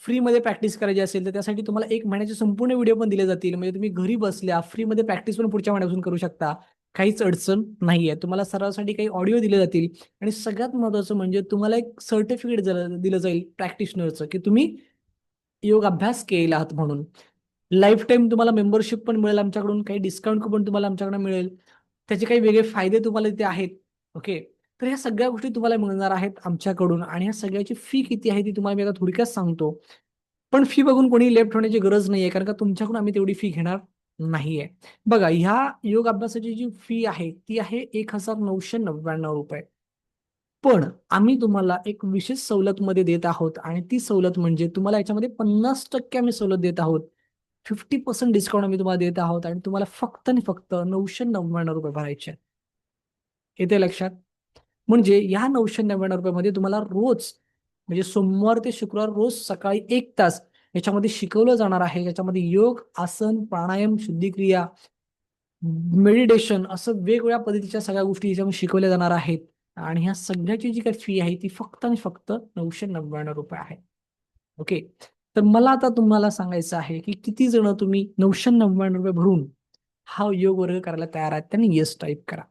फ्रीमध्ये प्रॅक्टिस करायची असेल तर त्यासाठी तुम्हाला 1 महिन्याचे संपूर्ण व्हिडिओ पण दिले जातील. म्हणजे तुम्ही घरी बसल्या फ्रीमध्ये प्रॅक्टिस पण पुढच्या महिन्यापासून करू शकता. काहीच अडचण नाहीये. तुम्हाला सरावासाठी काही ऑडिओ दिले जातील आणि सगळ्यात महत्त्वाचं म्हणजे तुम्हाला एक सर्टिफिकेट दिलं जाईल प्रॅक्टिशनरचं की तुम्ही योग अभ्यास केला आहात म्हणून. लाईफ टाईम तुम्हाला मेंबरशिप पण मिळेल आमच्याकडून, काही डिस्काउंट पण तुम्हाला आमच्याकडून मिळेल. त्याचे काही वेगळे फायदे तुम्हाला इथे आहेत. ओके. तर ह्या सगळ्या गोष्टी तुम्हाला मिळणार आहेत आमच्याकडून आणि ह्या सगळ्याची फी किती आहे ती तुम्हाला मी आता थोडक्यात सांगतो. पण फी बघून कोणी लेफ्ट होण्याची गरज नाहीये, कारण का तुमच्याकडून आम्ही तेवढी फी घेणार नाहीये. बघा, ह्या योग अभ्यासाची जी फी आहे ती आहे ₹1999. पण आम्ही तुम्हाला एक विशेष सवलतमध्ये देत आहोत आणि ती सवलत म्हणजे तुम्हाला याच्यामध्ये 50% आम्ही सवलत देत आहोत. 50% डिस्काउंट आम्ही तुम्हाला देत आहोत आणि तुम्हाला फक्त आणि फक्त ₹999 भरायचे आहेत. येते लक्षात? म्हणजे या 999 रुपयामध्ये तुम्हाला रोज म्हणजे सोमवार ते शुक्रवार रोज सकाळी 1 तास याच्यामध्ये शिकवलं जाणार आहे. याच्यामध्ये योग, आसन, प्राणायाम, शुद्धिक्रिया, मेडिटेशन असं वेगवेगळ्या पद्धतीच्या सगळ्या गोष्टी याच्यामध्ये शिकवल्या जाणार आहेत. आणि ह्या सगळ्याची जी काही फी आहे ती फक्त आणि फक्त 999 रुपये आहे. ओके. तर मला आता तुम्हाला सांगायचं आहे की किती जण तुम्ही 999 रुपये भरून हा योग वर्ग करायला तयार आहेत. त्यांनी येस टाईप करा.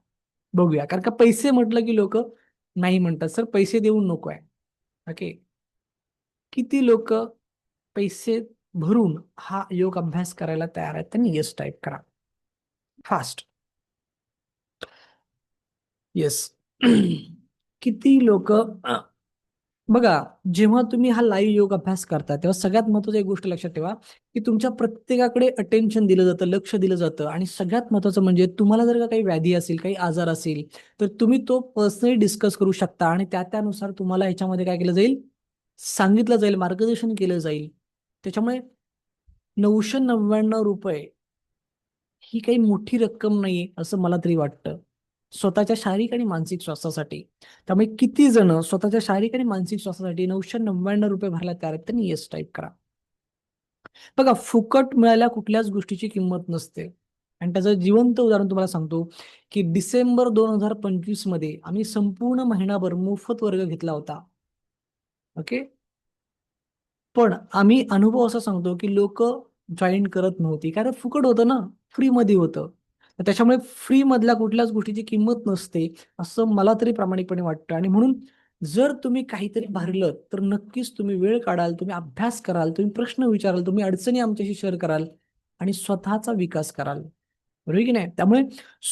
बघूया. कारण का पैसे म्हटलं की लोक नाही म्हणतात, सर पैसे देऊन नको आहे. ओके. किती लोक पैसे भरून हा योग अभ्यास करायला तयार आहेत? त्यांनी येस टाईप करा. फास्ट. येस. किती लोक बघा, जेव्हा तुम्ही हा लाईव्ह योग अभ्यास करता तेव्हा सगळ्यात महत्वाची एक गोष्ट लक्षात ठेवा की तुमच्या प्रत्येकाकडे अटेन्शन दिलं जातं, लक्ष दिलं जातं. आणि सगळ्यात महत्वाचं म्हणजे तुम्हाला जर का काही व्याधी असेल, काही आजार असेल, तर तुम्ही तो पर्सनली डिस्कस करू शकता आणि त्यानुसार तुम्हाला ह्याच्यामध्ये काय केलं जाईल, सांगितलं जाईल, मार्गदर्शन केलं जाईल. त्याच्यामुळे 999 रुपये ही काही मोठी रक्कम नाहीये असं मला तरी वाटतं स्वतःच्या शारीरिक आणि मानसिक स्वास्थ्यासाठी. त्यामुळे किती जण स्वतःच्या शारीरिक आणि मानसिक स्वास्थ्यासाठी 999 रुपये भरायला तयार आहेत? त्यांनी येस टाईप करा. बघा, फुकट मिळायला कुठल्याच गोष्टीची किंमत नसते. आणि त्याचं जिवंत उदाहरण तुम्हाला सांगतो की डिसेंबर 2025 मध्ये आम्ही संपूर्ण महिनाभर मोफत वर्ग घेतला होता. ओके. पण आम्ही अनुभव असा सांगतो की लोक जॉईन करत नव्हती, कारण फुकट होतं ना, फ्रीमध्ये होतं. तर त्याच्यामुळे फ्री मधल्या कुठल्याच गोष्टीची किंमत नसते असं मला तरी प्रामाणिकपणे वाटतं. आणि म्हणून जर तुम्ही काहीतरी भरलं तर नक्कीच तुम्ही वेळ काढाल, तुम्ही अभ्यास कराल, तुम्ही प्रश्न विचाराल, तुम्ही अडचणी आमच्याशी शेअर कराल आणि स्वतःचा विकास कराल. बरोबर की नाही? त्यामुळे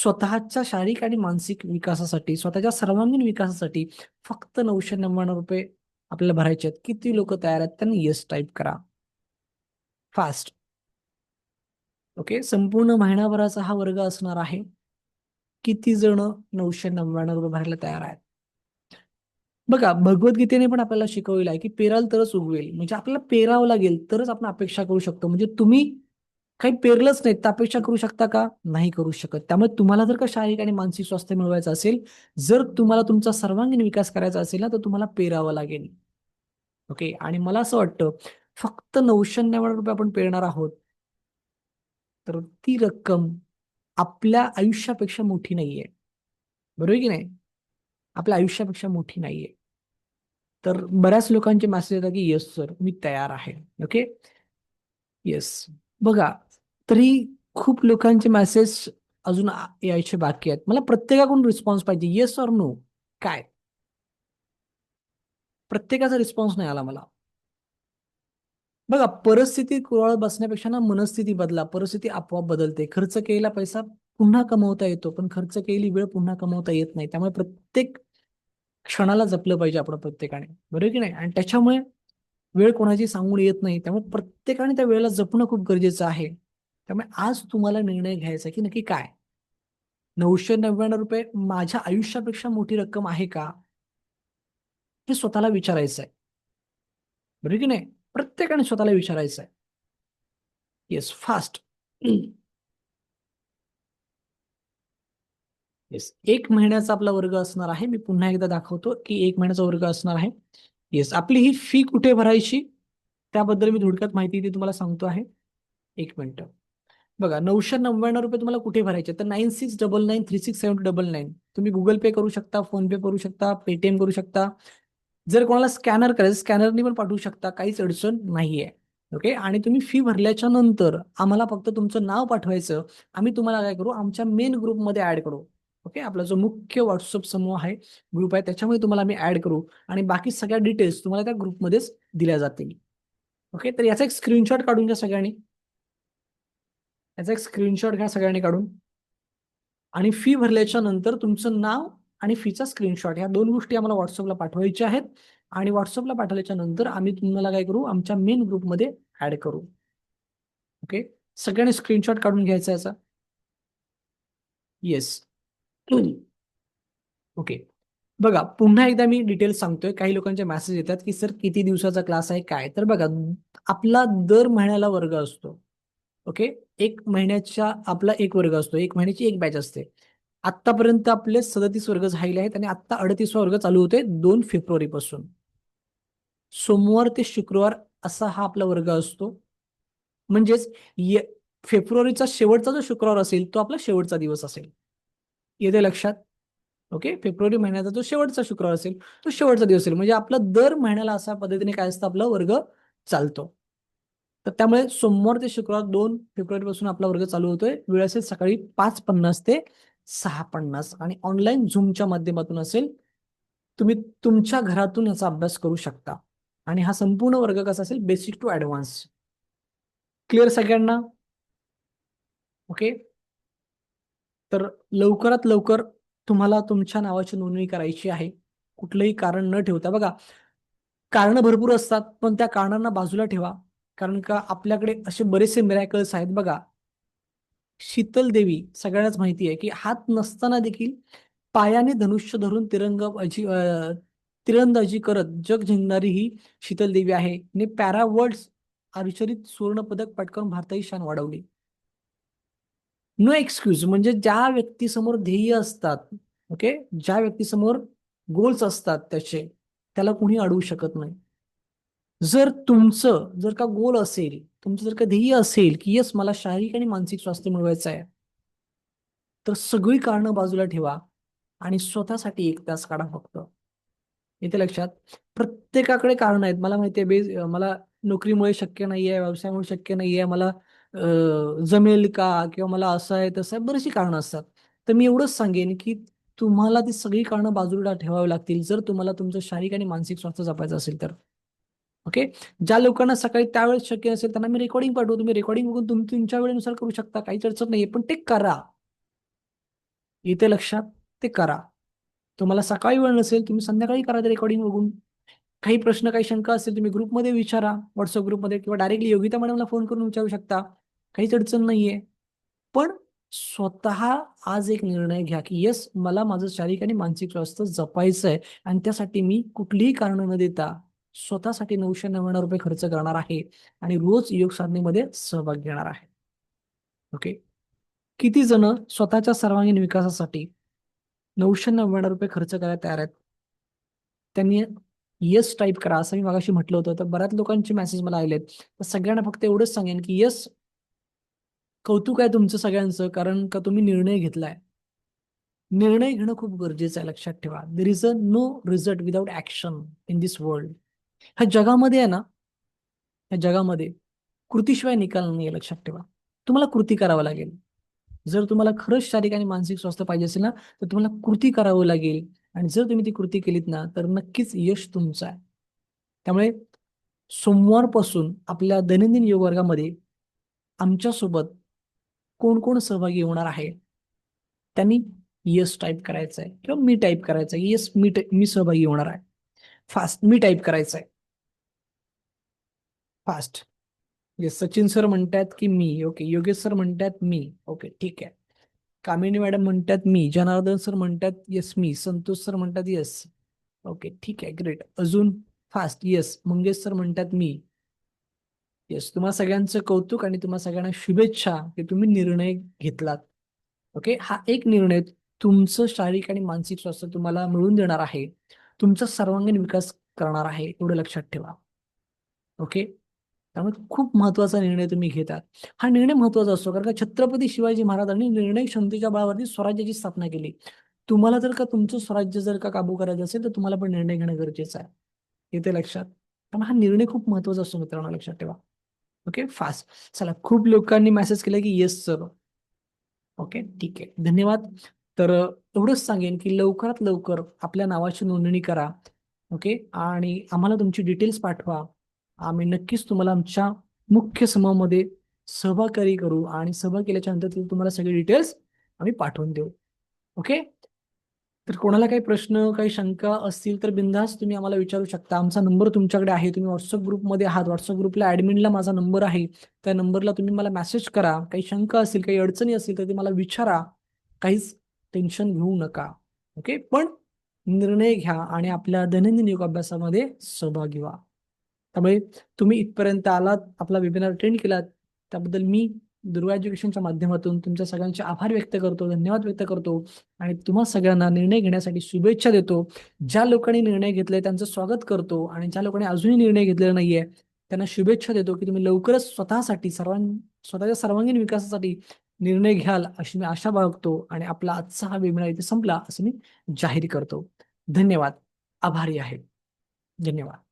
स्वतःच्या शारीरिक आणि मानसिक विकासासाठी, स्वतःच्या सर्वांगीण विकासासाठी फक्त 999 रुपये आपल्याला भरायचे आहेत. किती लोक तयार आहेत? त्यांनी येस टाईप करा. फास्ट. ओके. संपूर्ण महिनाभराचा हा वर्ग असणार आहे. किती जण 999 रुपये भरायला तयार आहेत? बघा, भगवद्गीतेने पण आपल्याला शिकवलेलं आहे की पेराल तरच उगवेल. म्हणजे आपल्याला पेरावं लागेल तरच आपण अपेक्षा करू शकतो. म्हणजे तुम्ही काही पेरलंच नाही तर अपेक्षा करू शकता का? नाही करू शकत. त्यामुळे तुम्हाला जर का शारीरिक आणि मानसिक स्वास्थ्य मिळवायचं असेल, जर तुम्हाला तुमचा सर्वांगीण विकास करायचा असेल ना, तर तुम्हाला पेरावं लागेल. ओके. आणि मला असं वाटतं फक्त 999 रुपये आपण पेरणार आहोत, तर ती रक्कम आपल्या आयुष्यापेक्षा मोठी नाहीये. बरोबर की नाही? आपल्या आयुष्यापेक्षा मोठी नाहीये. तर बऱ्याच लोकांचे मेसेज येतात की येस सर, मी तयार आहे. ओके. येस. बघा, तरी खूप लोकांचे मेसेज अजून यायचे बाकी आहेत. मला प्रत्येकाकडून रिस्पॉन्स पाहिजे. Yes or no. काय? प्रत्येकाचा रिस्पॉन्स नाही आला मला. बघा, परिस्थिती कुरळत बसण्यापेक्षा ना मनस्थिती बदला. परिस्थिती आपोआप बदलते. खर्च केलेला पैसा पुन्हा कमवता येतो, पण खर्च केलेली वेळ पुन्हा कमवता येत नाही. त्यामुळे प्रत्येक क्षणाला जपलं पाहिजे आपण प्रत्येकाने. बरोबर की नाही? आणि त्याच्यामुळे वेळ कोणाची सांगून येत नाही. त्यामुळे प्रत्येकाने त्या वेळेला जपणं खूप गरजेचं आहे. त्यामुळे आज तुम्हाला निर्णय घ्यायचा की नक्की काय? 999 रुपये माझ्या आयुष्यापेक्षा मोठी रक्कम आहे का? हे स्वतःला विचारायचं आहे. बरोबर की नाही? प्रत्येकाने स्वतःला विचारायचं आहे. येस. फास्ट. येस. 1 महिन्याचा आपला वर्ग असणार आहे. मी पुन्हा एकदा दाखवतो की 1 महिन्याचा वर्ग असणार आहे. येस. आपली ही फी कुठे भरायची त्याबद्दल मी थोडक्यात माहिती इथे तुम्हाला सांगतो आहे. 1 मिनिट. बघा, 999 रुपये तुम्हाला कुठे भरायचे? तर 9699367299. तुम्ही गुगल पे करू शकता, फोन पे करू शकता, पेटीएम करू शकता. जर कोणाला स्कॅनर करायचं, स्कॅनरनी पण पाठवू शकता. काहीच अडचण नाहीये. ओके. आणि तुम्ही फी भरल्याच्या नंतर आम्हाला फक्त तुमचं नाव पाठवायचं. आम्ही तुम्हाला काय करू, आमच्या मेन ग्रुपमध्ये ऍड करू. ओके. आपला जो मुख्य व्हॉट्सअप समूह आहे, ग्रुप आहे, त्याच्यामध्ये तुम्हाला आम्ही ऍड करू आणि बाकी सगळ्या डिटेल्स तुम्हाला त्या ग्रुपमध्येच दिल्या जातील. ओके. तर याचा एक स्क्रीनशॉट काढून घ्या सगळ्यांनी. याचा एक स्क्रीनशॉट घ्या सगळ्यांनी काढून. आणि फी भरल्याच्या नंतर तुमचं नाव आणि फीचा स्क्रीनशॉट ह्या 2 गोष्टी आम्हाला व्हॉट्सअपला पाठवायच्या आहेत. आणि व्हॉट्सअपला पाठवल्याच्या नंतर आम्ही तुम्हाला काय करू, आमच्या मेन ग्रुपमध्ये ऍड करू. ओके. सगळ्यांनी स्क्रीनशॉट काढून घ्यायचा याचा. येस. ओके. बघा, पुन्हा एकदा मी डिटेल्स सांगतोय. काही लोकांचे मेसेज येतात की सर किती दिवसाचा क्लास आहे, काय? तर बघा, आपला दर महिन्याला वर्ग असतो. ओके. 1 महिन्याचा आपला एक वर्ग असतो. 1 महिन्याची एक बॅच असते. आतापर्यंत आपले 37 वर्ग झालेले आहेत आणि आता 38वा वर्ग चालू होते 2 फेब्रुवारीपासून. सोमवार ते शुक्रवार असा हा आपला वर्ग असतो. म्हणजेच फेब्रुवारीचा शेवटचा जो शुक्रवार असेल तो आपला शेवटचा दिवस असेल. येते लक्षात? ओके, फेब्रुवारी महिन्याचा जो शेवटचा शुक्रवार असेल तो शेवटचा दिवस असेल. म्हणजे आपलं दर महिन्याला अशा पद्धतीने काय असतं, आपला वर्ग चालतो. तर त्यामुळे सोमवार ते शुक्रवार 2 फेब्रुवारीपासून आपला वर्ग चालू होतोय. वेळ असेल सकाळी 5:50 ते 6:50 आणि ऑनलाईन झूमच्या माध्यमातून असेल. तुम्ही तुमच्या घरातून याचा अभ्यास करू शकता. आणि हा संपूर्ण वर्ग कसा असेल, बेसिक टू ऍडव्हान्स. क्लिअर सगळ्यांना? ओके, तर लवकरात लवकर तुम्हाला तुमच्या नावाची नोंदणी करायची आहे. कुठलंही कारण न ठेवता. बघा, कारणं भरपूर असतात, पण त्या कारणांना बाजूला ठेवा. कारण का आपल्याकडे असे बरेचसे मिरॅकल्स आहेत. बघा, शीतल देवी सगळ्यांनाच माहिती आहे की हात नसताना देखील पायाने धनुष्य धरून तिरंदाजी करत जग जिंकणारी ही शीतल देवी आहे. ने पॅरा वर्ल्ड आर्चरीत सुवर्ण पदक पटकावून भारताची शान वाढवली. No excuse. म्हणजे ज्या व्यक्तीसमोर ध्येय असतात, ओके, ज्या व्यक्तीसमोर गोल्स असतात त्याला कुणी अडवू शकत नाही. जर का गोल असेल, तुमचं जर का ध्येय असेल की यस मला शारीरिक आणि मानसिक स्वास्थ्य मिळवायचं आहे, तर सगळी कारणं बाजूला ठेवा आणि स्वतःसाठी 1 तास काढा फक्त. इथे लक्षात, प्रत्येकाकडे कारण आहेत. मला माहिती आहे, मला नोकरीमुळे शक्य नाहीये, व्यवसायामुळे शक्य नाहीये, मला जमेल का, किंवा मला असं आहे तसं आहे, बरीचशी कारणं असतात. तर मी एवढंच सांगेन की तुम्हाला ती सगळी कारणं बाजूला ठेवावी लागतील जर तुम्हाला तुमचं शारीरिक आणि मानसिक स्वास्थ्य जपायचं असेल तर. ओके, ज्या लोकांना सकाळी त्यावेळेस शक्य असेल त्यांना मी रेकॉर्डिंग पाठवतो. तुम्ही रेकॉर्डिंग बघून तुम्ही तुमच्या वेळेनुसार करू शकता, काहीच अडचण नाहीये, पण ते करा. इथे लक्षात, ते करा. तुम्हाला सकाळी वेळ नसेल, तुम्ही संध्याकाळी करा ते रेकॉर्डिंग बघून. काही प्रश्न, काही शंका असेल तुम्ही ग्रुपमध्ये विचारा, व्हॉट्सअप ग्रुपमध्ये, किंवा डायरेक्टली योगिता मॅडमला फोन करून विचारू शकता. काहीच अडचण नाहीये. पण स्वतः आज एक निर्णय घ्या की येस मला माझं शारीरिक आणि मानसिक स्वास्थ्य जपायचं आहे आणि त्यासाठी मी कुठलीही कारणं न देता स्वतःसाठी 999 रुपये खर्च करणार आहे आणि रोज योग साधनेमध्ये सहभाग घेणार आहे. ओके, किती जण स्वतःच्या सर्वांगीण विकासासाठी 999 रुपये खर्च करायला तयार आहेत? त्यांनी येस टाईप करा, असं मी मगाशी म्हटलं होतं. तर बऱ्याच लोकांचे मेसेज मला आलेत. तर सगळ्यांना फक्त एवढंच सांगेन की येस, कौतुक आहे तुमचं सगळ्यांचं, कारण का तुम्ही निर्णय घेतलाय. निर्णय घेणं खूप गरजेचं आहे, लक्षात ठेवा. There is a no result without action in this world. ह्या जगामध्ये आहे ना, ह्या जगामध्ये कृतीशिवाय निकाल नाही आहे, लक्षात ठेवा. तुम्हाला कृती करावं लागेल. जर तुम्हाला खरंच शारीरिक आणि मानसिक स्वास्थ्य पाहिजे असेल ना, तर तुम्हाला कृती करावं लागेल. आणि जर तुम्ही ती कृती केलीत ना, तर नक्कीच यश तुमचं आहे. त्यामुळे सोमवारपासून आपल्या दैनंदिन योग वर्गामध्ये आमच्यासोबत कोण कोण सहभागी होणार आहे त्यांनी येस टाईप करायचं आहे, किंवा मी टाईप करायचं आहे. येस, मी सहभागी होणार आहे. फास्ट मी टाईप करायचं आहे, फास्ट. येस, सचिन सर म्हणतात की मी. ओके, योगेश सर म्हणतात मी. ओके, ठीक आहे. कामिनी मॅडम म्हणतात मी. जनार्दन सर म्हणतात येस मी. संतोष सर म्हणतात येस. ओके, ठीक आहे, ग्रेट. अजून फास्ट. येस, मंगेश सर म्हणतात मी. येस, तुम्हाला सगळ्यांचं कौतुक आणि तुम्हाला सगळ्यांना शुभेच्छा की तुम्ही निर्णय घेतलात. ओके, हा एक निर्णय तुमचं शारीरिक आणि मानसिक स्वास्थ्य तुम्हाला मिळवून देणार आहे, तुमचा सर्वांगीण विकास करणार आहे, एवढं लक्षात ठेवा. ओके, त्यामुळे खूप महत्वाचा निर्णय तुम्ही घेतात. हा निर्णय महत्वाचा असतो कारण का छत्रपती शिवाजी महाराजांनी निर्णय क्षमतेच्या बळावरती स्वराज्याची स्थापना केली. तुम्हाला जर का तुमचं स्वराज्य जर का काबू करायचं असेल तर तुम्हाला पण निर्णय घेणं गरजेचं आहे. येते लक्षात. त्यामुळे हा निर्णय खूप महत्वाचा असतो मित्रांनो, लक्षात ठेवा. Okay, fast. चला, खूप लोकांनी मेसेज केला की येस सर. ओके, ठीक आहे, धन्यवाद. तर एवढंच सांगेन की लवकरात लवकर आपल्या नावाची नोंदणी करा. ओके, आणि आम्हाला तुमची डिटेल्स पाठवा. आम्ही नक्कीच तुम्हाला आमच्या मुख्य समूहामध्ये सहभागी करू आणि सहभाग केल्याच्या नंतर तुम्हाला सगळे डिटेल्स आम्ही पाठवून देऊ. ओके, तर कोणाला काही प्रश्न, काही शंका असतील तर बिनधास्त तुम्ही आम्हाला विचारू शकता. आमचा नंबर तुमच्याकडे आहे. तुम्ही व्हॉट्सअप ग्रुपमध्ये आहात. व्हॉट्सअप ग्रुपला ऍडमिनला माझा नंबर आहे. त्या नंबरला तुम्ही मला मेसेज करा. काही शंका असतील, काही अडचणी असतील तर ते मला विचारा. काहीच टेन्शन घेऊ नका. ओके, पण निर्णय घ्या आणि आपल्या दैनंदिन योग अभ्यासामध्ये सहभागी व्हा. त्यामुळे तुम्ही इथपर्यंत आलात, आपला वेबिनार अटेंड केलात, त्याबद्दल मी दुर्वा एज्युकेशनच्या माध्यमातून तुमच्या सगळ्यांचे आभार व्यक्त करतो, धन्यवाद व्यक्त करतो आणि तुम्हा सगळ्यांना निर्णय घेण्यासाठी शुभेच्छा देतो. ज्या लोकांनी निर्णय घेतले त्यांचं स्वागत करतो आणि ज्या लोकांनी अजूनही निर्णय घेतलेला नाहीये त्यांना शुभेच्छा देतो की तुम्ही लवकरच स्वतःसाठी स्वतःच्या सर्वांगीण विकासासाठी निर्णय घ्याल अशी मी आशा बाळगतो आणि आपला आजचा हा वेबिनार इथे संपला असं मी जाहीर करतो. धन्यवाद. आभारी आहे. धन्यवाद.